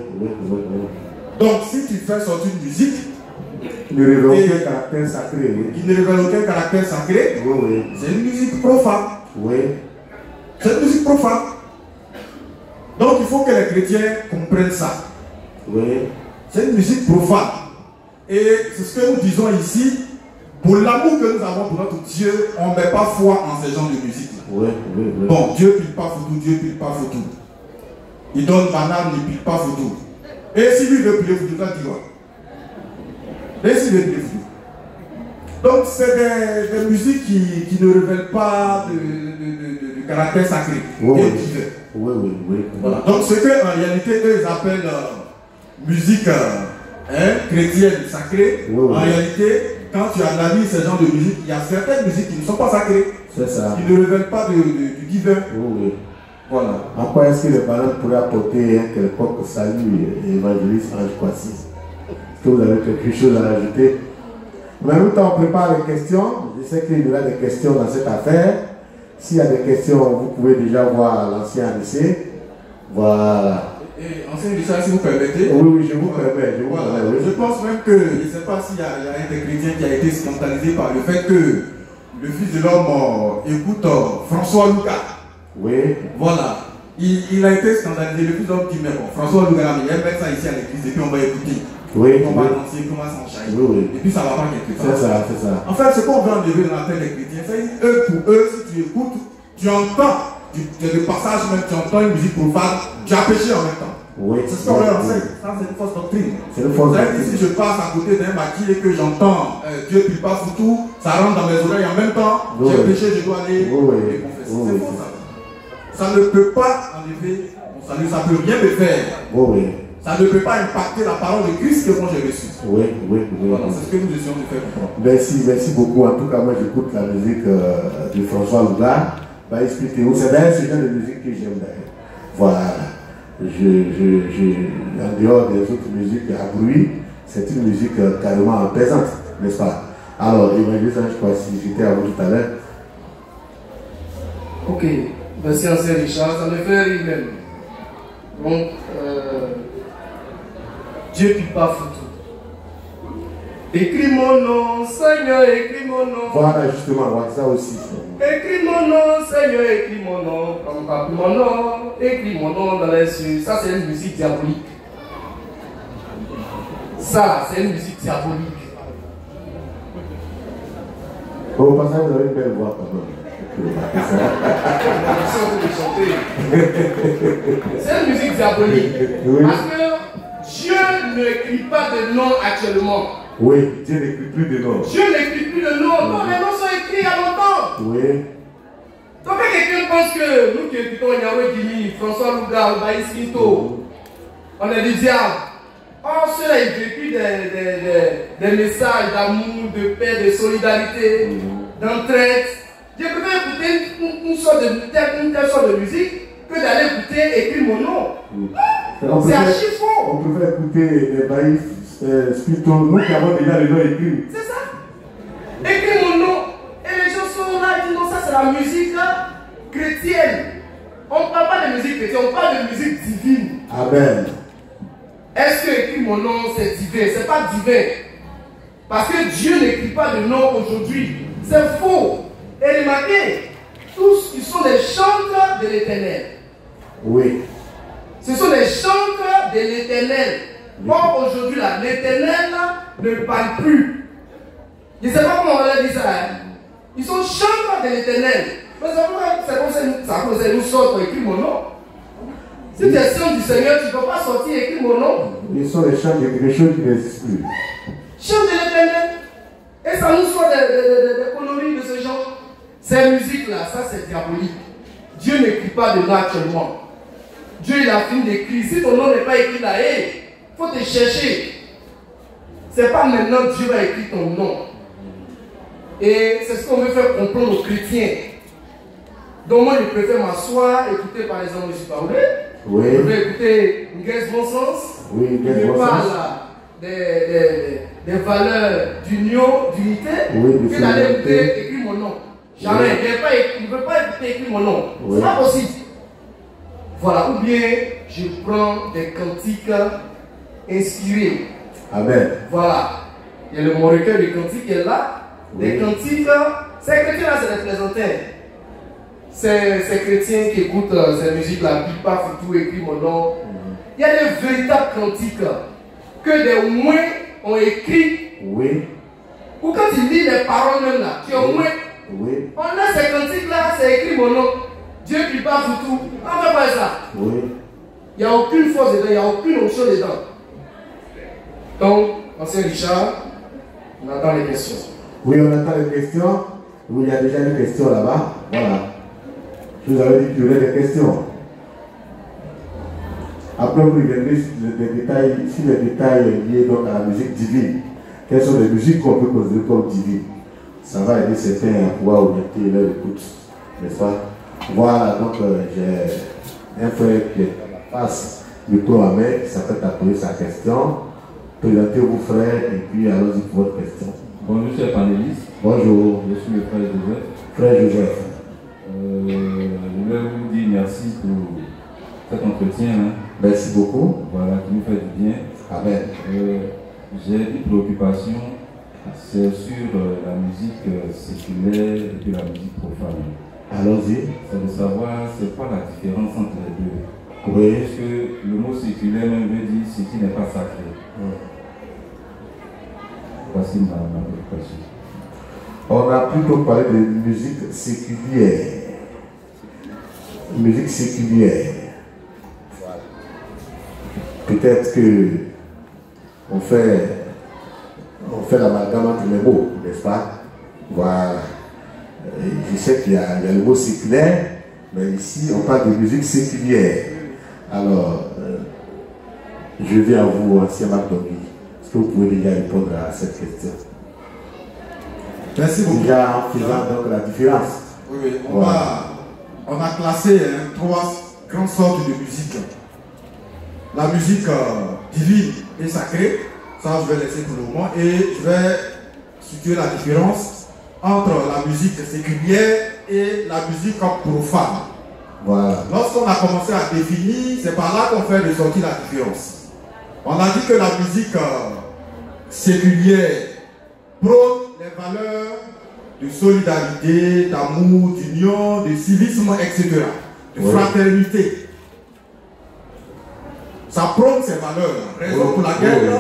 Donc, si tu fais sortir une musique qui ne révèle aucun caractère sacré. Oui. Qui ne révèle aucun caractère sacré, Oui. c'est une musique profane. Oui. C'est une musique profane. Donc, il faut que les chrétiens comprennent ça. Oui. C'est une musique profane. Et c'est ce que nous disons ici. Pour l'amour que nous avons pour notre Dieu, on ne met pas foi en ces genres de musique. Oui. Bon, Dieu pile pas foutu, Dieu pile pas foutu. Il donne banane, il pile pas foutu. Et si lui veut piler foutu, il va dire quoi? Et s'il veut piler foutu. Donc, c'est des musiques qui ne révèlent pas de caractère sacré. Oui, et oui. divin. Oui, oui, oui. Voilà. Donc ce qu'en réalité eux ils appellent musique chrétienne sacrée, Oui, oui. en réalité, quand tu analyses ce genre de musique, il y a certaines musiques qui ne sont pas sacrées, C'est ça. qui ne révèlent pas du divin. Oui, oui. Voilà. En quoi est-ce que le ballon pourrait apporter un quelconque salut, évangéliste Ange Kwasi? Est-ce que vous avez quelque chose à ajouter? Mais en même temps, on prépare les questions. Je sais qu'il y aura des questions dans cette affaire. S'il y a des questions, vous pouvez déjà voir l'ancien lycée. Voilà. Et ancien Richard, si vous permettez. Oui, oui, je vous permets. Voilà. Oui. Je pense même que, je ne sais pas s'il y a un des chrétiens qui a été scandalisé par le fait que le Fils de l'homme écoute François Lucas. Oui. Voilà. Il a été scandalisé. Le Fils de l'homme dit, mais bon, François Lucas, il va mettre ça ici à l'église et puis on va écouter. Oui. On va danser, on va s'enchaîner. Oui, oui. Et puis ça va pas quelque part. C'est ça, c'est ça. En fait, ce qu'on veut enlever dans la tête des chrétiens, c'est eux, pour eux, si tu écoutes, tu entends, le passage même, tu entends une musique profane, tu as péché en même temps. Oui. C'est ce qu'on leur enseigne. Ça, c'est une fausse doctrine. C'est une fausse C'est-à-dire que doctrine. si je passe à côté d'un maquis et que j'entends Dieu puis pas foutu, ça rentre dans mes oreilles en même temps, Oui. j'ai péché, je dois aller les confesser. Oui. C'est faux ça. Ça ne peut pas enlever mon salut, ça ne peut rien me faire. Oui. Ça ne peut pas impacter la parole de Christ que moi j'ai reçue. Oui. Voilà, c'est ce que nous essayons de faire comprendre. Merci beaucoup. En tout cas, moi j'écoute la musique de François Loula. Bah, expliquez-vous, c'est d'ailleurs ce genre de musique que j'aime d'ailleurs. Voilà. En dehors des autres musiques à bruit, c'est une musique carrément apaisante, n'est-ce pas? Alors, évangéliste Ange Kwasi, j'étais à vous tout à l'heure. Ok, merci ancien Richard, ça me fait rire même. Donc, Dieu ne peut pas foutre. Écris mon nom, Seigneur, écris mon nom. Voilà, justement, voilà, ça aussi. Écris mon nom, Seigneur, écris mon nom. Comme pas mon nom, écris mon nom dans les cieux. Ça, c'est une musique diabolique. Ça, c'est une musique diabolique. Au passage, vous avez une belle voix quand même. C'est une musique diabolique. Oui. Parce que Dieu n'écrit pas de nom actuellement. Oui, Dieu n'écrit plus de nom. Dieu n'écrit plus de nom. Non, les noms sont écrits il y a longtemps. Oui. Donc quand quelqu'un pense que nous qui écoutons Yahweh Guini, François Louga, Baïs Pinto, on est du diable. Or, ceux-là, ils véhiculent des messages d'amour, de paix, de solidarité, d'entraide. Je préfère écouter une telle sorte de musique que d'aller écouter écrire mon nom. C'est archi faux. On préfère écouter les Baïs Spito, nous qui avons déjà le nom écrit. C'est ça. Écris mon nom. Et les gens sont là, ils disent non, ça c'est la musique chrétienne. On ne parle pas de musique chrétienne, on parle de musique divine. Amen. Est-ce que écrire mon nom c'est divin? C'est pas divin. Parce que Dieu n'écrit pas de nom aujourd'hui. C'est faux. Et remarquez, tous ils sont des chanteurs de l'éternel. Oui. Ce sont des chanteurs de l'éternel. Or aujourd'hui, l'éternel ne parle plus. Je ne sais pas comment on va dire ça. Hein? Ils sont chanteurs de l'éternel. Mais ça comme ça, nous sort pour écrire mon nom. Si tu es saint du Seigneur, tu ne peux pas sortir et écrire mon nom. Ils sont les chants de quelque chose qui n'existe plus. Chant de l'éternel. Et ça nous sort des conneries de ce genre. Ces musiques-là, ça c'est diabolique. Dieu n'écrit pas de là actuellement. Dieu il a fini d'écrire. Si ton nom n'est pas écrit là, il faut te chercher. C'est pas maintenant que Dieu va écrire ton nom. Et c'est ce qu'on veut faire comprendre aux chrétiens. Donc moi je préfère m'asseoir, écouter par exemple M. Paulé. Oui. Je vais écouter Nguez Bon Sens. Oui, Il me parle des valeurs d'union, d'unité. Oui, que d'aller écouter écrire mon nom. Jamais. Il ne veut pas écouter écrire mon nom. Oui. C'est pas possible. Voilà. Ou bien je prends des cantiques inspirés. Amen. Voilà. Il y a mon recueil de cantiques qui est là. Oui. Des cantiques. Ces chrétiens-là, c'est des plaisantins. Ces chrétiens qui écoutent ces musiques-là, Pipa, Foutou, écrit mon nom. Il y a des véritables cantiques que des moins ont écrit. Oui. Ou quand tu lis les paroles même là, tu es au moins. Oui. On a ces cantiques-là, c'est écrit mon nom. Dieu, Pipa, Foutou. On ne fait pas ça. Oui. Il n'y a aucune force dedans, il n'y a aucune option dedans. Donc, ancien Richard, on attend les questions. Oui, on attend les questions. Oui, il y a déjà une question là-bas. Voilà. vous avez dit qu'il y aurait des questions. Après, vous regardez sur les détails liés donc à la musique divine. Quelles sont les musiques qu'on peut considérer comme divines? Ça va aider certains à pouvoir orienter leur écoute, n'est-ce pas? Voilà, donc j'ai un frère qui est à la face, micro à main, qui s'apprête à poser sa question. Présentez-vous frère et puis allons-y pour votre question. Bonjour chers panélistes. Bonjour. Je suis le frère Joseph. Frère Joseph. Je vais vous dire merci pour cet entretien. Hein. Merci beaucoup. Voilà, qui nous fait du bien. Amen. J'ai une préoccupation, c'est sur la musique séculaire et puis la musique profane. Allons-y. C'est de savoir c'est quoi la différence entre les deux. Oui. Parce que le mot séculaire même veut dire ce qui n'est pas sacré. Voici ma préoccupation. On a plutôt parlé de musique séculière. Musique séculière. Peut-être que on fait l'amalgame entre les mots, n'est-ce pas? Voilà. Je sais qu'il y a le mot séculaire, mais ici on parle de musique séculière. Alors, je viens à vous, ancien Macdonald. Est-ce que vous pouvez déjà répondre à cette question? Merci beaucoup. Déjà en faisant donc la différence. Oui, oui. On a classé trois grandes sortes de musique. La musique divine et sacrée, ça je vais laisser pour le moment, et je vais situer la différence entre la musique séculière et la musique profane. Voilà. Lorsqu'on a commencé à définir, c'est par là qu'on fait ressortir la différence. On a dit que la musique séculière prône les valeurs de solidarité, d'amour, d'union, de civisme, etc. De fraternité. Ça prône ces valeurs. Raison pour laquelle,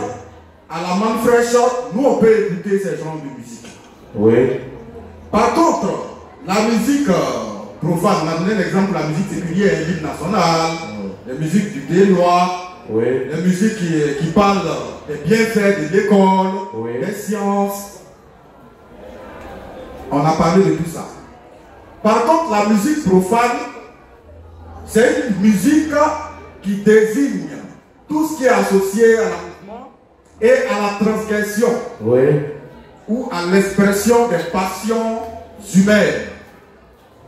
à la manne fraîche, nous on peut écouter ces genres de musique. Oui. Par contre, la musique profane, on a donné l'exemple de la musique séculière, l'hymne national, les musiques du Délois, les musiques qui parlent des bienfaits de l'école, des sciences. On a parlé de tout ça. Par contre, la musique profane, c'est une musique qui désigne tout ce qui est associé à l'amour et à la transgression ou à l'expression des passions humaines.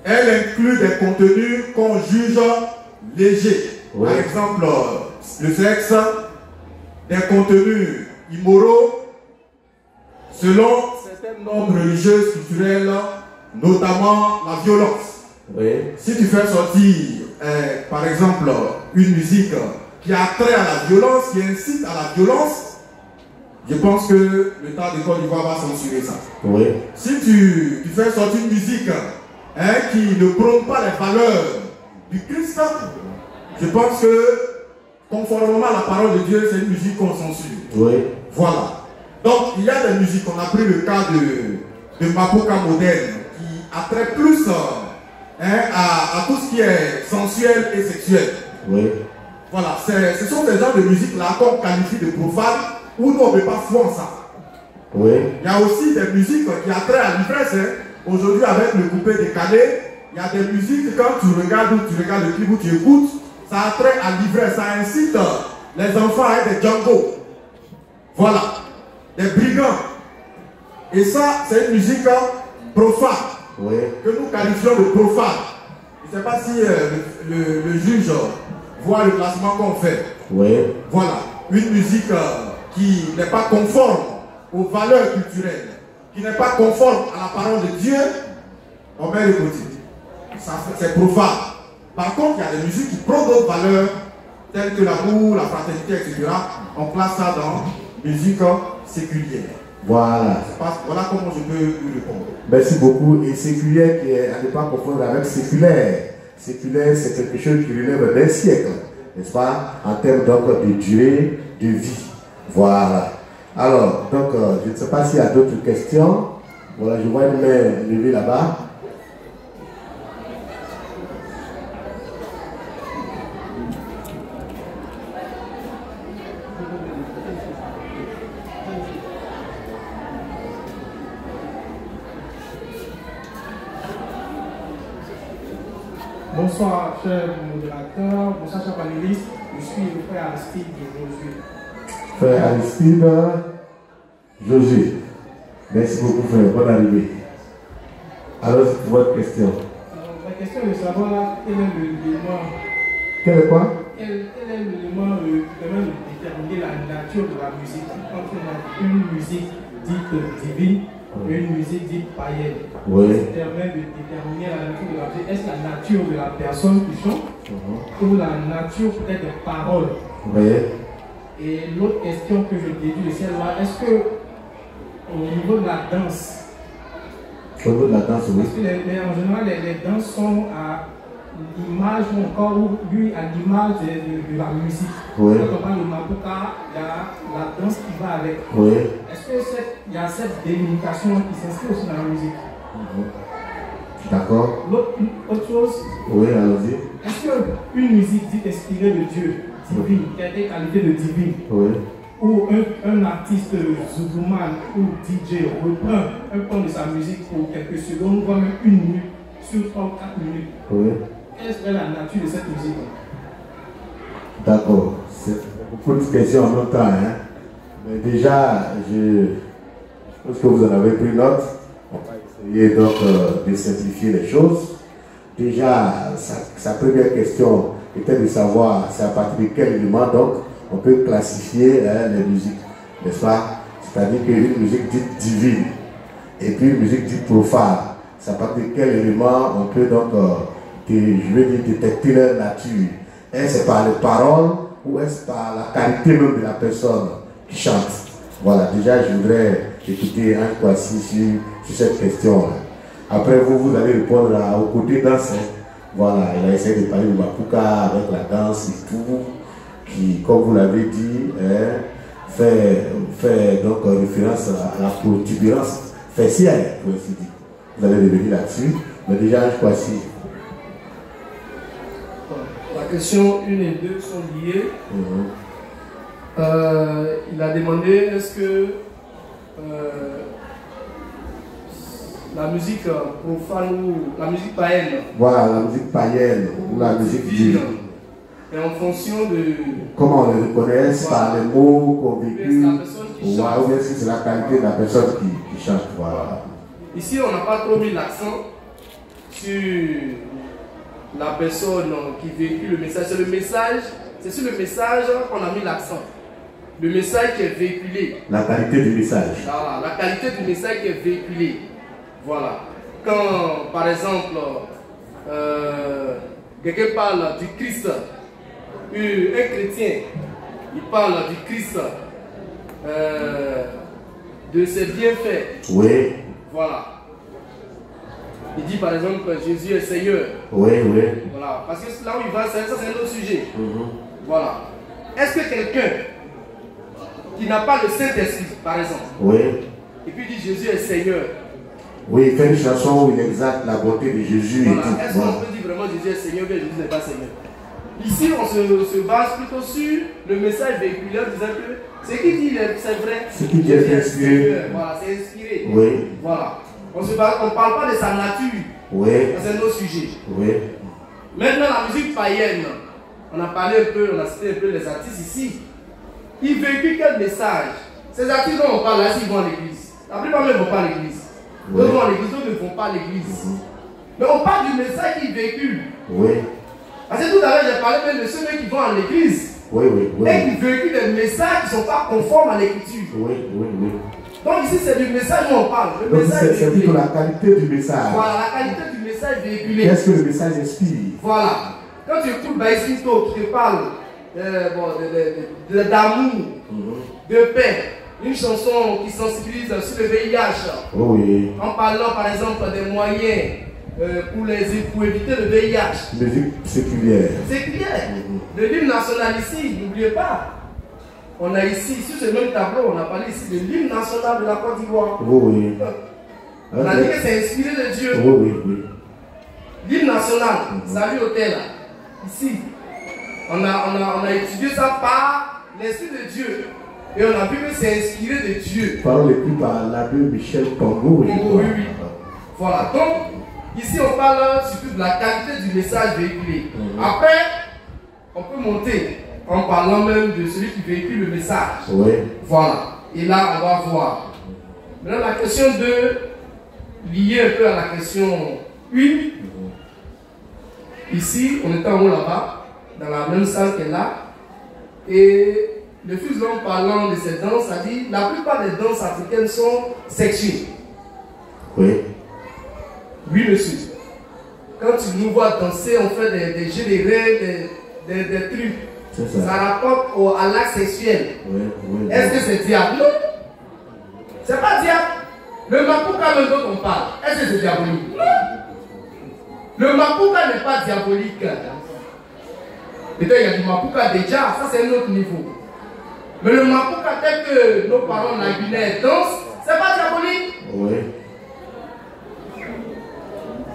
Elle inclut des contenus qu'on juge légers. Par exemple, le sexe, des contenus immoraux selon certaines normes religieuses, culturelles, notamment la violence. Si tu fais sortir, par exemple, une musique qui a trait à la violence, qui incite à la violence, je pense que l'État de Côte d'Ivoire va censurer ça. Si tu fais sortir une musique qui ne prône pas les valeurs du Christ, je pense que, conformément à la parole de Dieu, c'est une musique qu'on censure. Voilà. Donc, il y a des musiques, on a pris le cas de Mapoka moderne, qui a trait plus à tout ce qui est sensuel et sexuel. Voilà, ce sont des genres de musique-là qu'on qualifie de profane, où nous on ne peut pas foi en ça. Il y a aussi des musiques qui a trait à l'ivresse. Aujourd'hui, avec le coupé décalé, il y a des musiques, quand tu regardes le clip où tu écoutes, ça a trait à l'ivresse, ça incite les enfants à être des Django. Voilà, des brigands. Et ça, c'est une musique profane, que nous qualifions de profane. Je ne sais pas si le juge voit le classement qu'on fait. Voilà, une musique qui n'est pas conforme aux valeurs culturelles, qui n'est pas conforme à la parole de Dieu, on met le côté. C'est profane. Par contre, il y a des musiques qui prônent d'autres valeurs, telles que l'amour, la fraternité, etc. On place ça dans musique séculière. Voilà. Voilà comment je peux vous répondre. Merci beaucoup. Et séculière, qui est à ne pas confondre avec séculaire. Séculaire, c'est quelque chose qui relève d'un siècle, n'est-ce pas? En termes donc de durée de vie. Voilà. Alors, donc, je ne sais pas s'il y a d'autres questions. Voilà, je vois une main levée là-bas. Bonsoir, cher modérateur, bonsoir, cher panéliste. Je suis le frère Aristide Josué. Frère Aristide Josué. Merci beaucoup, frère. Bonne arrivée. Alors, c'est votre question. La question est de savoir quel est l'élément. Quel est quoi? Quel est l'élément qui permet de déterminer la nature de la musique? Quand on a une musique dite divine et une musique dite païenne, ça permet de déterminer la nature de la musique. Est-ce la nature de la personne qui chante ou la nature peut-être des paroles? Et l'autre question que je déduis de celle-là, est-ce que au niveau de la danse, au niveau de la danse, oui. Parce que en général, les danses sont à l'image ou encore lui à l'image de la musique. Oui. Quand on parle de Mapuka, il y a la danse qui va avec. Oui. Est-ce qu'il y a cette délimitation qui s'inscrit aussi dans la musique? D'accord. Autre chose? Oui, allons-y. Est-ce qu'une musique dite inspirée de Dieu, divine, qui a été qualifiée de divine, oui, ou un artiste Zoulouman ou DJ reprend un point de sa musique pour quelques secondes, voire même 1 minute, sur 3 ou 4 minutes, oui. quelle serait la nature de cette musique? D'accord. C'est beaucoup de questions en même temps. Hein. Mais déjà, je pense que vous en avez pris note. On va essayer donc de simplifier les choses. Déjà, sa première question était de savoir c'est à partir de quel élément donc on peut classifier les musiques, n'est-ce pas? C'est-à-dire qu'une musique dite divine et puis une musique dite profane, c'est à partir de quel élément on peut donc, je veux dire, détecter leur nature. Est-ce c'est par les paroles ou est-ce par la qualité même de la personne qui chante? Voilà, déjà je voudrais écouter un Kwasi sur cette question-là. Après vous allez répondre au côté danse. Voilà, il a essayé de parler de Mapuka avec la danse et tout, qui, comme vous l'avez dit, fait donc référence à la protubérance faciale, pour ainsi dire. Vous allez revenir là-dessus, mais déjà, je crois si. La question 1 et 2 sont liées. Il a demandé est-ce que la musique profane ou la musique païenne. Voilà, la musique païenne ou la musique divine. Et en fonction de... Comment on les reconnaît, par les mots qu'on véhicule, ou bien si c'est la qualité de la personne qui chante. Voilà. Ici, on n'a pas trop mis l'accent sur la personne qui véhicule le message. C'est le message, c'est sur le message qu'on a mis l'accent. Le message qui est véhiculé. La qualité du message. Voilà, la qualité du message qui est véhiculé. Voilà. Quand, par exemple, quelqu'un parle du Christ, un chrétien, il parle du Christ, de ses bienfaits. Oui. Voilà. Il dit par exemple que Jésus est Seigneur. Oui, oui. Voilà. Parce que là où il va, ça c'est un autre sujet. Voilà. Est-ce que quelqu'un qui n'a pas le Saint-Esprit, par exemple, oui, et puis dit Jésus est Seigneur. Oui, il fait une chanson où il exalte la beauté de Jésus. Voilà. Est-ce qu'on peut dire vraiment Jésus est Seigneur ou bien Jésus n'est pas Seigneur? Ici, on se base plutôt sur le message véhiculaire disant que ce qu'il dit, c'est vrai. Ce qu'il dit est inspiré. Voilà, c'est inspiré. Oui. Voilà. On ne parle pas de sa nature. Oui. C'est un autre sujet. Oui. Maintenant, la musique païenne, on a parlé un peu, on a cité un peu les artistes ici. Ils véhiculent quel message? Ces artistes dont on parle là, s'ils vont à l'église. La plupart ne vont pas à l'église. D'autres vont à l'église, d'autres ne vont pas à l'église. Mais on parle du message qu'ils véhiculent. Oui. Parce que tout à l'heure, j'ai parlé même de ceux qui vont à l'église. Oui, oui, oui. Et qui véhiculent des messages qui ne sont pas conformes à l'écriture. Oui, oui, oui. Donc ici, c'est du message où on parle. C'est plutôt la qualité du message. Voilà, la qualité du message véhiculé. Qu'est-ce que le message inspire? Voilà. Quand tu écoutes Baïsinto qui te parle d'amour, de paix, une chanson qui sensibilise sur le VIH. Oui. En parlant par exemple des moyens pour éviter le VIH. Musique séculière. Séculière. Le l'hymne national ici, n'oubliez pas. On a ici, sur ce même tableau, on a parlé ici de l'hymne national de la Côte d'Ivoire. Oui. On a dit que c'est inspiré de Dieu. Oui, oui, oui. L'hymne national, salut hôtel. Ici, on a étudié ça par l'Esprit de Dieu. Et on a vu que c'est inspiré de Dieu. Parole écrite par l'abbé Michel Congo. Oui, oui. Voilà. Donc, ici on parle surtout de la qualité du message véhiculé. Après, on peut monter en parlant même de celui qui véhicule le message. Voilà. Et là, on va voir. Maintenant, la question 2, liée un peu à la question 1. Ici, on est en haut là-bas, dans la même salle qu'elle a. Et le fils l'homme parlant de ces danses a dit la plupart des danses africaines sont sexuées. Oui, monsieur. Quand tu nous vois danser, on fait des jeux de rêves, des trucs. Ça rapporte à l'acte sexuel. Est-ce que c'est diable? Non. C'est pas diable. Le Mapuka dont on parle, est-ce que c'est diabolique? Non. Le Mapuka n'est pas diabolique. Peut-être il y a du Mapuka déjà, ça c'est un autre niveau. Mais le Mapuka tel que nos parents naguinais dansent, c'est pas diabolique. Oui.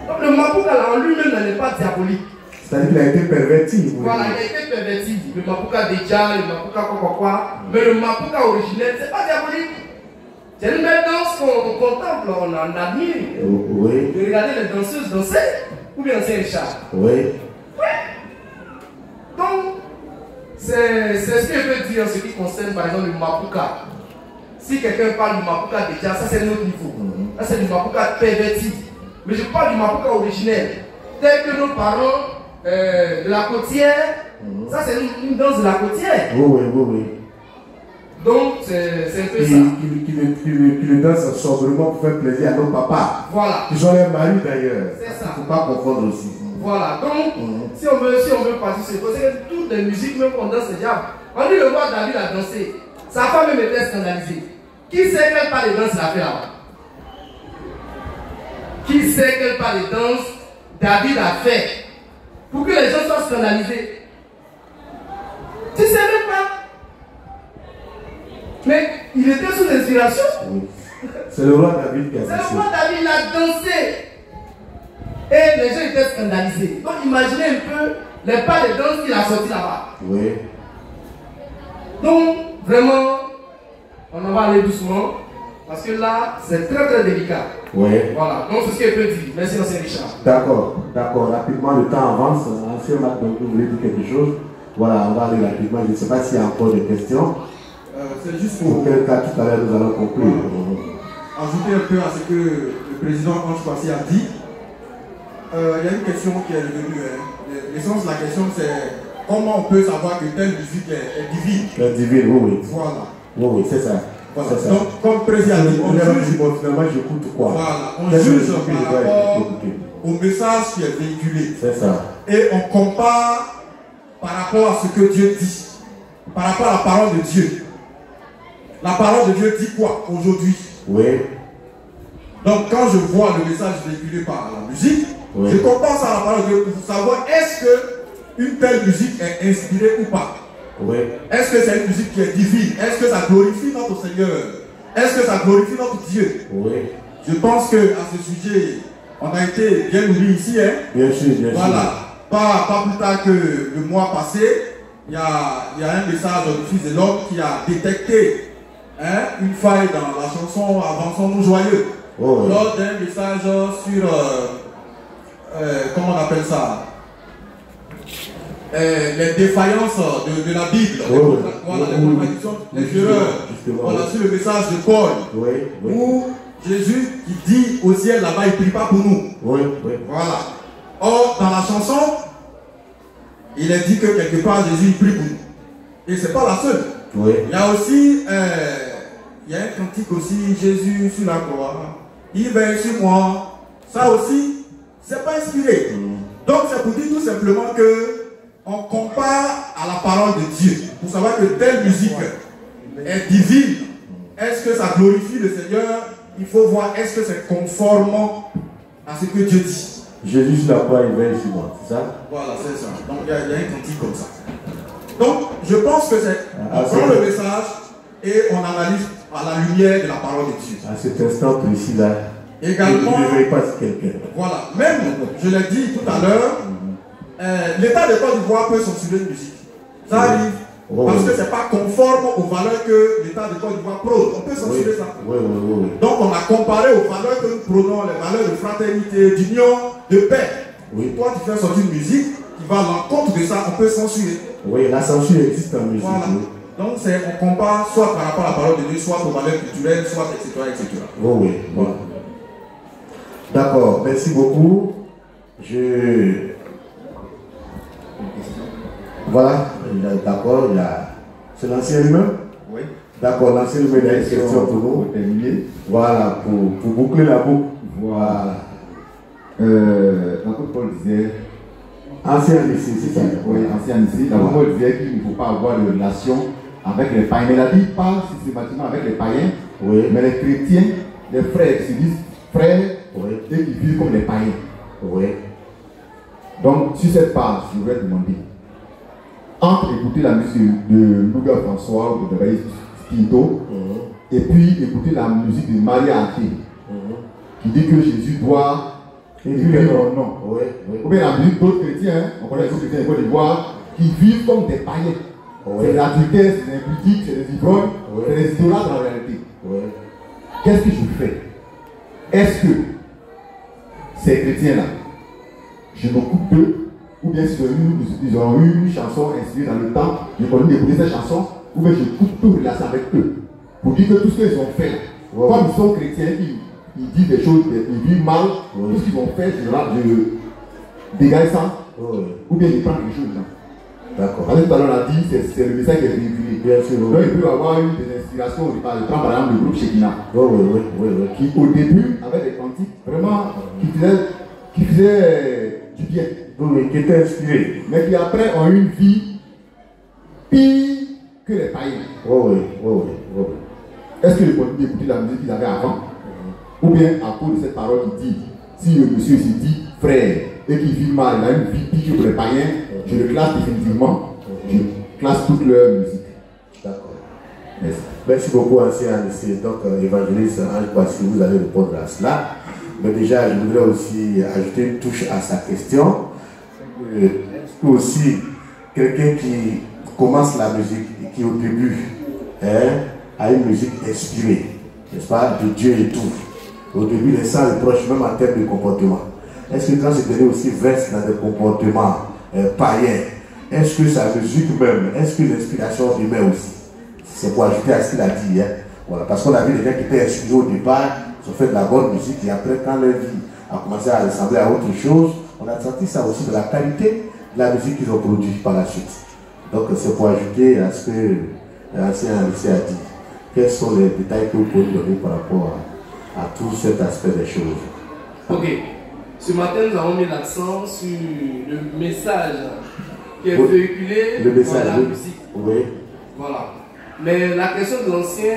Donc le Mapuka là en lui-même n'est pas diabolique. C'est-à-dire qu'il a été perverti. Voilà, il a été perverti. Le Mapuka déjà, le Mapuka quoi. Mais le Mapuka originel, c'est pas diabolique. C'est une belle danse qu'on contemple, on en admire. Oui. De regarder les danseuses danser, ou bien c'est un chat. Oui. Oui. Donc, c'est ce que je veux dire en ce qui concerne par exemple le Mapuka. Si quelqu'un parle du Mapuka déjà, ça c'est un autre niveau. Ça c'est du Mapuka perverti. Mais je parle du Mapuka originel. Tel que nos parents de la côtière, ça c'est une danse de la côtière. Oui. Donc c'est un peu ça. Qui le danse sobrement pour faire plaisir à nos papas. Voilà. Qui sont les maris d'ailleurs. C'est ça. Il ne faut pas confondre aussi. Voilà. Donc, si on veut partir sur c'est toutes les musiques, même qu'on danse déjà. On dit le roi David a dansé. Sa femme même était scandalisée. Qui sait quel pas de danse il a fait là-bas? Qui sait quel pas de danse David a fait pour que les gens soient scandalisés? Tu ne sais même pas. Mais il était sous l'inspiration. Oui. C'est le roi David qui a dansé. C'est le roi David, il a dansé. Et les gens étaient scandalisés. Donc imaginez un peu les pas de danse qu'il a sorti là-bas. Oui. Donc, vraiment, on en va aller doucement. Parce que là, c'est très très délicat. Oui. Voilà. Donc, c'est ce que je peux dire. Merci, Ancien Richard. D'accord. Rapidement, le temps avance. Ancien Marc, vous voulez dire quelque chose? Voilà, on va aller rapidement. Je ne sais pas s'il y a encore des questions. C'est juste pour quel cas tout à l'heure nous allons conclure. Ajouter un peu à ce que le président Ange Passy a dit. Il y a une question qui est revenue. L'essence de la question, c'est comment on peut savoir que telle musique est divine. Elle est divine, oui. Voilà. Oui, c'est ça. Voilà. Donc, comme le président a dit, on juge. Finalement, j'écoute quoi? Voilà, on juge par rapport au message qui est véhiculé. C'est ça. Et on compare par rapport à ce que Dieu dit. Par rapport à la parole de Dieu. La parole de Dieu dit quoi aujourd'hui? Oui. Donc quand je vois le message véhiculé par la musique, je compare ça à la parole de Dieu pour savoir est-ce qu'une telle musique est inspirée ou pas. Oui. Est-ce que c'est une musique qui est divine? Est-ce que ça glorifie notre Seigneur? Est-ce que ça glorifie notre Dieu? Oui. Je pense qu'à ce sujet, on a été bien nourris ici. Hein? Bien sûr, bien sûr. Voilà. Pas plus tard que le mois passé, il y a un message du Fils de l'homme qui a détecté une faille dans la chanson Avançons-nous joyeux. Lors d'un message sur comment on appelle ça, les défaillances de la Bible, voilà, les contradictions, les erreurs. Voilà, sur le message de Paul, où Jésus qui dit au ciel là-bas, il ne prie pas pour nous. Voilà. Or, dans la chanson, il est dit que quelque part Jésus il prie pour nous. Et ce n'est pas la seule. Il y a aussi il y a un cantique aussi, Jésus sur la croix, il veille sur moi. Ça aussi, c'est pas inspiré. Donc c'est pour dire tout simplement que on compare à la parole de Dieu pour savoir que telle musique est divine. Est-ce que ça glorifie le Seigneur? Il faut voir est-ce que c'est conforme à ce que Dieu dit. Jésus sur la croix, il veille sur moi, c'est ça? Voilà, c'est ça. Donc il y a un cantique comme ça. Donc je pense que c'est on prend le message et on analyse à la lumière de la parole de Dieu. À cet instant précis-là, également, ne veille pas sur quelqu'un. Voilà, même, je l'ai dit tout à l'heure, l'État de Côte d'Ivoire peut censurer une musique. Ça arrive, parce que ce n'est pas conforme aux valeurs que l'État de Côte d'Ivoire prône. On peut censurer ça. Donc on a comparé aux valeurs que nous prônons, les valeurs de fraternité, d'union, de paix. Oui. Toi, tu fais sortir une musique qui va à l'encontre de ça, on peut censurer. Oui, la censure existe en musique. Voilà. Oui. Donc, on compare soit par rapport à la parole de Dieu, soit aux valeurs culturelles, soit etc. etc. Oh, oui. Bon. D'accord, merci beaucoup. Voilà, d'accord, c'est l'ancien humain. Oui. D'accord, l'ancien humain, il y a une question pour nous. Voilà, pour boucler la boucle. Voilà. L'apôtre Paul disait, ancien ici, c'est ça. Oui, ancien ici. L'apôtre Paul disait qu'il ne faut pas avoir de relation avec les païens. Mais il a dit pas systématiquement avec les païens, oui. Mais les chrétiens, les frères qui se disent frères, oui. Et qui vivent comme les païens. Oui. Donc, sur cette page, je voudrais demander, entre écouter la musique de Louga François ou de Baïs Pinto, et puis écouter la musique de Maria Anté, qui dit que Jésus doit vivre en nom. Oui. Ou bien la musique d'autres chrétiens, on connaît d'autres chrétiens de Côte d'Ivoire, qui vivent comme des païens. C'est des adultères, c'est des impudiques, c'est des ivrognes, c'est des idolâtres en réalité. Qu'est-ce que je fais? Est-ce que ces chrétiens-là, je m'occupe d'eux, ou bien si ils ont eu une chanson inspirée dans le temps, je continue d'écouter cette chanson, ou bien je coupe toute relation avec eux, pour dire que tout ce qu'ils ont fait, comme ils sont chrétiens, ils disent des choses, ils vivent mal, tout ce qu'ils ont fait, je dégage ça, ou bien ils prennent quelque chose. D'accord. Parce que tout à l'heure on a dit, c'est le message qui est véhiculé. Bien sûr. Donc il peut y avoir eu des inspirations, je prends par exemple le groupe Shekina, qui au début avait des cantiques vraiment qui faisaient du bien. Oui, qui étaient inspirés. Mais qui après ont eu une vie pire que les païens. Oui. Est-ce que je continue d'écouter la musique qu'ils avaient avant? Ou bien à cause de cette parole qui dit, si le monsieur se dit frère et qu'il vit mal, il a une vie pire que les païens, je le classe définitivement, je classe toute leur musique. D'accord. Merci beaucoup, ancien évangéliste Ange Boissy, vous allez répondre à cela. Mais déjà, je voudrais aussi ajouter une touche à sa question. Aussi, quelqu'un qui commence la musique et qui au début a une musique inspirée, n'est-ce pas, de Dieu et tout. Au début, les sans reproches, même en termes de comportement. Est-ce que quand c'est devenu aussi verse dans des comportements païens, est-ce que sa musique même, est-ce que l'inspiration lui met aussi? C'est pour ajouter à ce qu'il a dit. Voilà, parce qu'on a vu des gens qui étaient inspirés au départ, ils ont fait de la bonne musique, et après, quand leur vie a commencé à ressembler à autre chose, on a senti ça aussi de la qualité de la musique qu'ils ont produite par la suite. Donc, c'est pour ajouter à ce que l'ancien lycée a dit. Quels sont les détails que vous pouvez donner par rapport à tout cet aspect des choses? Ok. Ce matin, nous avons mis l'accent sur le message qui est véhiculé dans la musique. Oui. Voilà. Mais la question de l'ancien,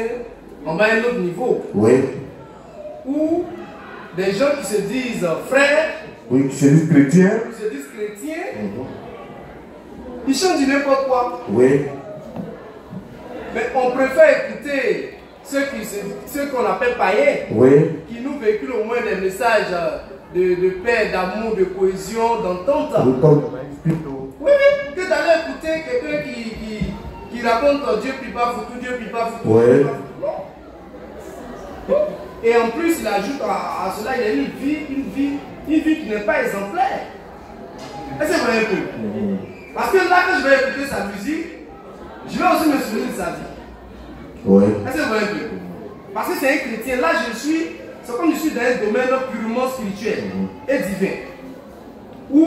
on va à un autre niveau. Oui. Où des gens qui se disent frères, oui, qui se disent chrétiens, ils chantent du n'importe quoi. Oui. Mais on préfère écouter ceux qu'on appelle païens, oui, qui nous véhiculent au moins des messages de paix, d'amour, de cohésion, d'entente. Oui, que d'aller écouter quelqu'un qui raconte Dieu puis pas foutu, Dieu puis pas foutu. Oui. Et en plus, il ajoute à cela, il a une vie qui n'est pas exemplaire. Est-ce que c'est vrai un peu? Parce que là, quand je vais écouter sa musique, je vais aussi me souvenir de sa vie. Oui. Est-ce que c'est vrai un peu? Parce que c'est un chrétien. Là, c'est comme je suis dans un domaine purement spirituel et divin. Où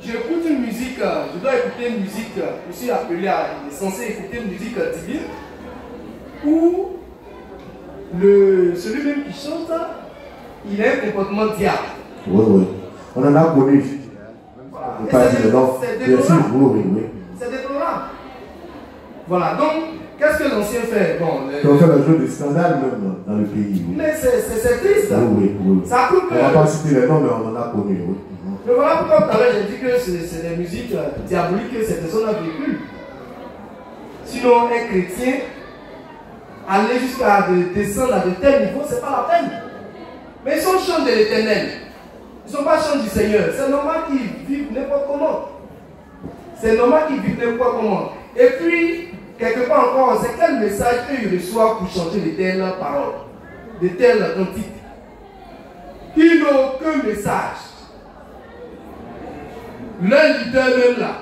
j'écoute une musique, je dois écouter une musique, je suis appelé à, il est censé écouter une musique divine, où celui même qui chante, il a un comportement diable. Oui, oui. On en a connu. C'est déplorable. C'est déplorable. Voilà, donc, qu'est-ce que l'ancien fait? Bon, on fait le jeu du scandale même dans le pays. Oui. Mais c'est triste. Oui. Ça prouve que... On ne va pas citer les noms, mais on en a connu. Oui. Mais voilà pourquoi tout à l'heure j'ai dit que c'est des musiques diaboliques que ces personnes ont vécues. Sinon, un chrétien, aller jusqu'à descendre à de tels niveaux, ce n'est pas la peine. Mais ils sont chants de l'éternel. Ils ne sont pas chants du Seigneur. C'est normal qu'ils vivent n'importe comment. C'est normal qu'ils vivent n'importe comment. Et puis, quelque part encore, c'est quel message qu'ils reçoivent pour chanter de telles paroles, de telles cantiques. Ils n'ont aucun message. leur leader même là,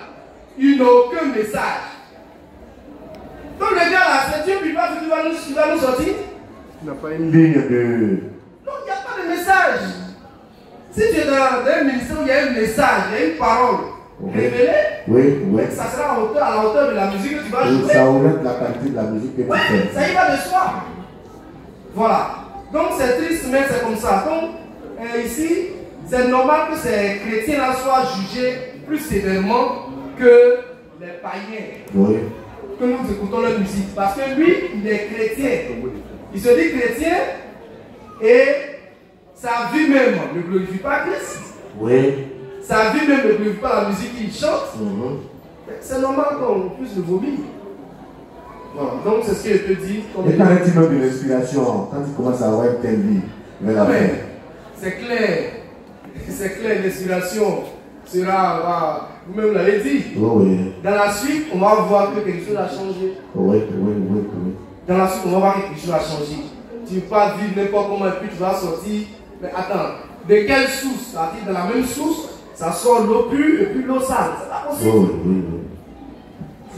il n'a aucun message. Donc le gars là, c'est Dieu qui va nous sortir. Il n'a pas une ligne de... Non, il n'y a pas de message. Si tu es dans un ministère où il y a un message, il y a une parole révélée, ça sera à la hauteur de la musique que tu vas jouer. Ça augmente la qualité de la musique que tu fais. Ça y va de soi. Voilà. Donc c'est triste, mais c'est comme ça. Donc ici, c'est normal que ces chrétiens-là soient jugés plus sévèrement que les païens. Que nous écoutons leur musique. Parce que lui, il est chrétien. Il se dit chrétien et sa vie même ne glorifie pas Christ. Sa vie même ne glorifie pas la musique qu'il chante. C'est normal qu'on puisse le vomir. Voilà. Donc c'est ce que je peux dire. Et quand tu donnes de l'inspiration, quand tu commences à avoir une telle vie, c'est clair. C'est clair, l'inspiration sera, vous-même l'avez dit. Dans la suite, on va voir que quelque chose a changé. Dans la suite, on va voir que quelque chose a changé. Tu ne peux pas vivre n'importe comment et puis tu vas sortir. Mais attends, de quelle source? C'est-à-dire de la même source, ça sort l'eau pure et puis l'eau sale. C'est pas possible.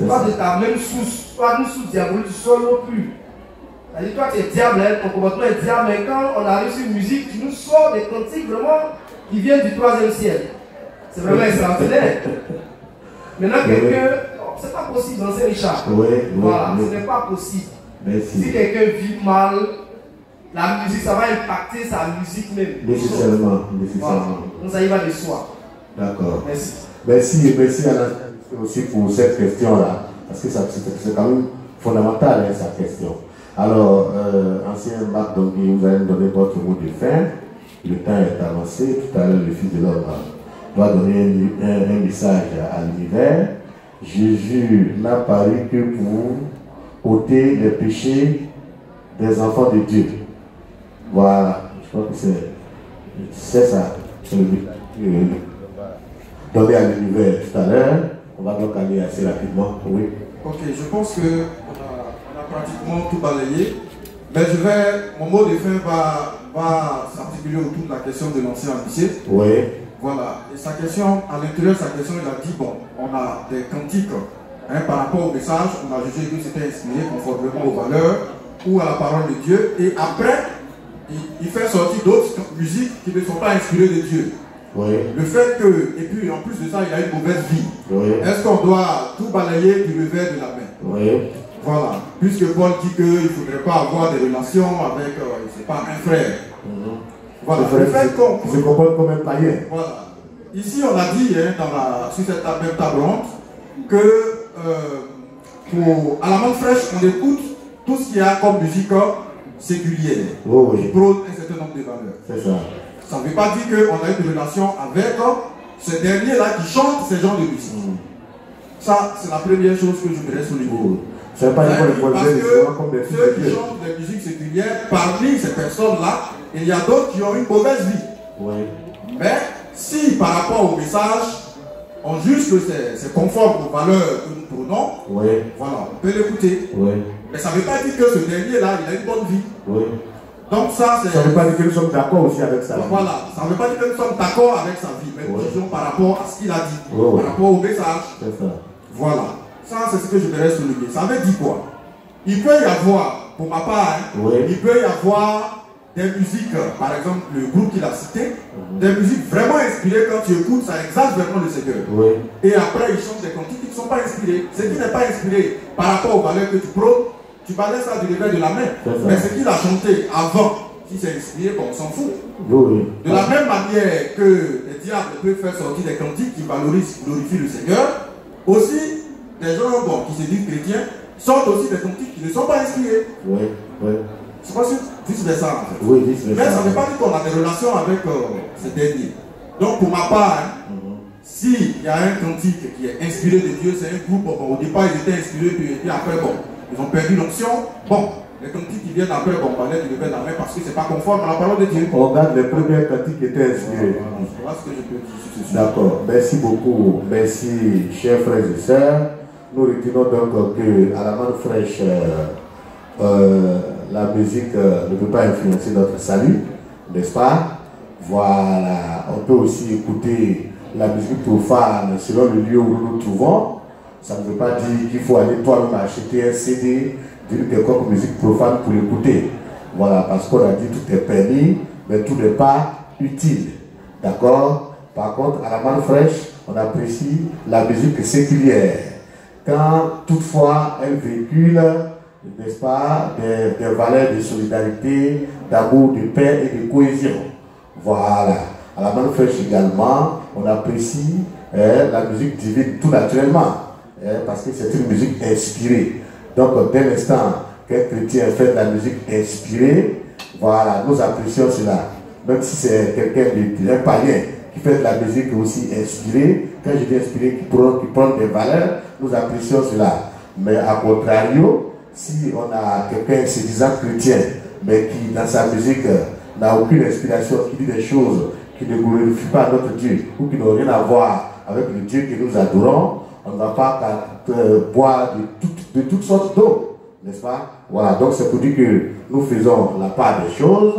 Pas de ta même source, pas une source diabolique, tu sors l'eau pure. C'est-à-dire, toi tu es diable, ton comportement est diable, mais quand on arrive sur une musique, tu nous sors des cantiques vraiment qui viennent du 3e ciel. C'est vraiment extraordinaire. Maintenant, quelqu'un, c'est pas possible dans Saint-Richard. Voilà, ce n'est pas possible. Si quelqu'un vit mal, la musique, ça va impacter sa musique même. Nécessairement. Voilà. Donc ça y va de soi. D'accord. Merci. Merci aussi pour cette question-là. Parce que c'est quand même fondamental, hein, sa question. Alors, ancien Marc, donc, vous allez me donner votre mot de fin. Le temps est avancé. Tout à l'heure, le Fils de l'homme doit donner un message à l'univers. Jésus n'a paru que pour ôter les péchés des enfants de Dieu. Voilà, je crois que c'est ça. C'est le but. Donner à l'univers tout à l'heure. On va donc aller assez rapidement. Oui. Ok, je pense qu'on a pratiquement tout balayé. Mais mon mot de fin va s'articuler autour de la question de l'ancien lycée. Voilà. Et sa question, à l'intérieur de sa question, il a dit, bon, on a des cantiques par rapport au message, on a jugé que c'était inspiré conformément aux valeurs ou à la parole de Dieu. Et après, il fait sortir d'autres musiques qui ne sont pas inspirées de Dieu. Le fait que, et puis en plus de ça, il a une mauvaise vie. Est-ce qu'on doit tout balayer du revers de la main? Voilà. Puisque Paul dit qu'il ne faudrait pas avoir des relations avec, c'est pas un frère. Voilà. Le fait qu'on se comporte comme un païen. Voilà. Ici, on a dit sur cette même table ronde que à la main fraîche, on écoute tout ce qu'il y a comme musique séculière qui prône un certain nombre de valeurs. C'est ça. Ça ne veut pas dire qu'on a une relation avec ces derniers-là qui chantent ces genres de musique. Ça, c'est la première chose que je voudrais souligner. C'est pas parce que ceux qui chantent des musiques séculières, parmi ces personnes-là, il y a d'autres qui ont une mauvaise vie. Mais si par rapport au message, on juge que c'est conforme aux valeurs que nous prônons, voilà, on peut l'écouter. Mais ça ne veut pas dire que ce dernier-là, il a une bonne vie. Donc ça ne veut pas dire que nous sommes d'accord aussi avec sa vie. Voilà, ça ne veut pas dire que nous sommes d'accord avec sa vie, mais nous jugeons par rapport à ce qu'il a dit, par rapport au message. Voilà, ça c'est ce que je voudrais souligner. Ça veut dire quoi? Il peut y avoir, pour ma part, il peut y avoir des musiques, par exemple le groupe qu'il a cité, des musiques vraiment inspirées. Quand tu écoutes, ça exalte vraiment le Seigneur. Et après, ils chantent des cantiques qui ne sont pas inspirés. Ce qui n'est pas inspiré par rapport aux valeurs que tu prônes, tu balayes ça du revers de la main. Mais ce qu'il a chanté avant, si c'est inspiré, bon, on s'en fout. De la même manière que les diables peuvent faire sortir des cantiques qui glorifient le Seigneur, aussi des gens qui se disent chrétiens sortent aussi des cantiques qui ne sont pas inspirés. C'est pas vice-versa en fait. Mais ça ne veut pas dire qu'on a des relations avec ces derniers. Donc pour ma part, s'il y a un cantique qui est inspiré de Dieu, c'est un groupe, au départ ils étaient inspirés, puis après ils ont perdu l'option. Bon, les cantiques qui viennent après, on va les lever la main parce que c'est pas conforme à la parole de Dieu. On regarde les premiers cantiques qui étaient inspirés. Voilà ce que je peux dire sur ce sujet. D'accord, merci beaucoup. Merci, chers frères et sœurs. Nous retenons donc qu'à la main fraîche, la musique ne peut pas influencer notre salut, n'est-ce pas? Voilà, on peut aussi écouter la musique profane selon le lieu où nous nous trouvons. Ça ne veut pas dire qu'il faut aller toi-même acheter un CD d'une quelconque musique profane pour l'écouter. Voilà, parce qu'on a dit tout est permis, mais tout n'est pas utile. D'accord? Par contre, à la manne fraîche, on apprécie la musique séculière. Quand toutefois elle véhicule, n'est-ce pas, des valeurs de solidarité, d'amour, de paix et de cohésion. Voilà. À la manne fraîche également, on apprécie la musique divine tout naturellement, parce que c'est une musique inspirée. Donc, dès l'instant qu'un chrétien fait de la musique inspirée, voilà, nous apprécions cela. Même si c'est quelqu'un un païen qui fait de la musique aussi inspirée, quand je dis inspiré, qui prend des valeurs, nous apprécions cela. Mais à contrario, si on a quelqu'un se disant chrétien, mais qui dans sa musique n'a aucune inspiration, qui dit des choses qui ne glorifient pas notre Dieu, ou qui n'ont rien à voir avec le Dieu que nous adorons, on ne va pas boire de toutes sortes d'eau, n'est-ce pas? Voilà, donc c'est pour dire que nous faisons la part des choses,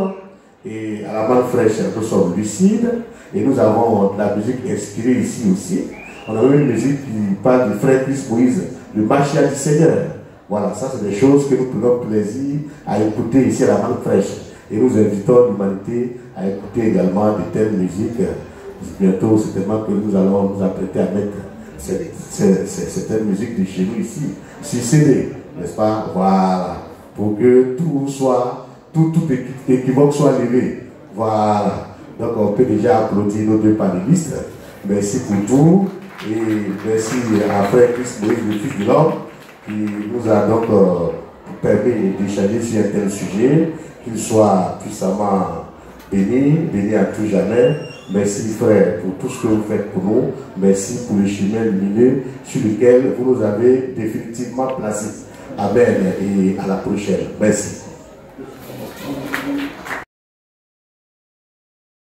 et à la manne fraîche, nous sommes lucides, et nous avons de la musique inspirée ici aussi. On a même une musique qui parle du frère Christ Moïse, le Machia du Seigneur. Voilà, ça c'est des choses que nous prenons plaisir à écouter ici à la manne fraîche. Et nous invitons l'humanité à écouter également de telles musiques. Bientôt, certainement que nous allons nous apprêter à mettre cette musique de chez nous ici, sur CD, n'est-ce pas? Voilà, pour que tout soit, tout équivoque soit levé. Voilà, donc on peut déjà applaudir nos deux panélistes. Merci pour tout, et merci à Frère Christ Moïse, le Fils de l'homme, qui nous a donc permis d'échanger sur un tel sujet, qu'il soit puissamment béni à tout jamais. Merci frère pour tout ce que vous faites pour nous. Merci pour le chemin lumineux sur lequel vous nous avez définitivement placés. Amen et à la prochaine. Merci.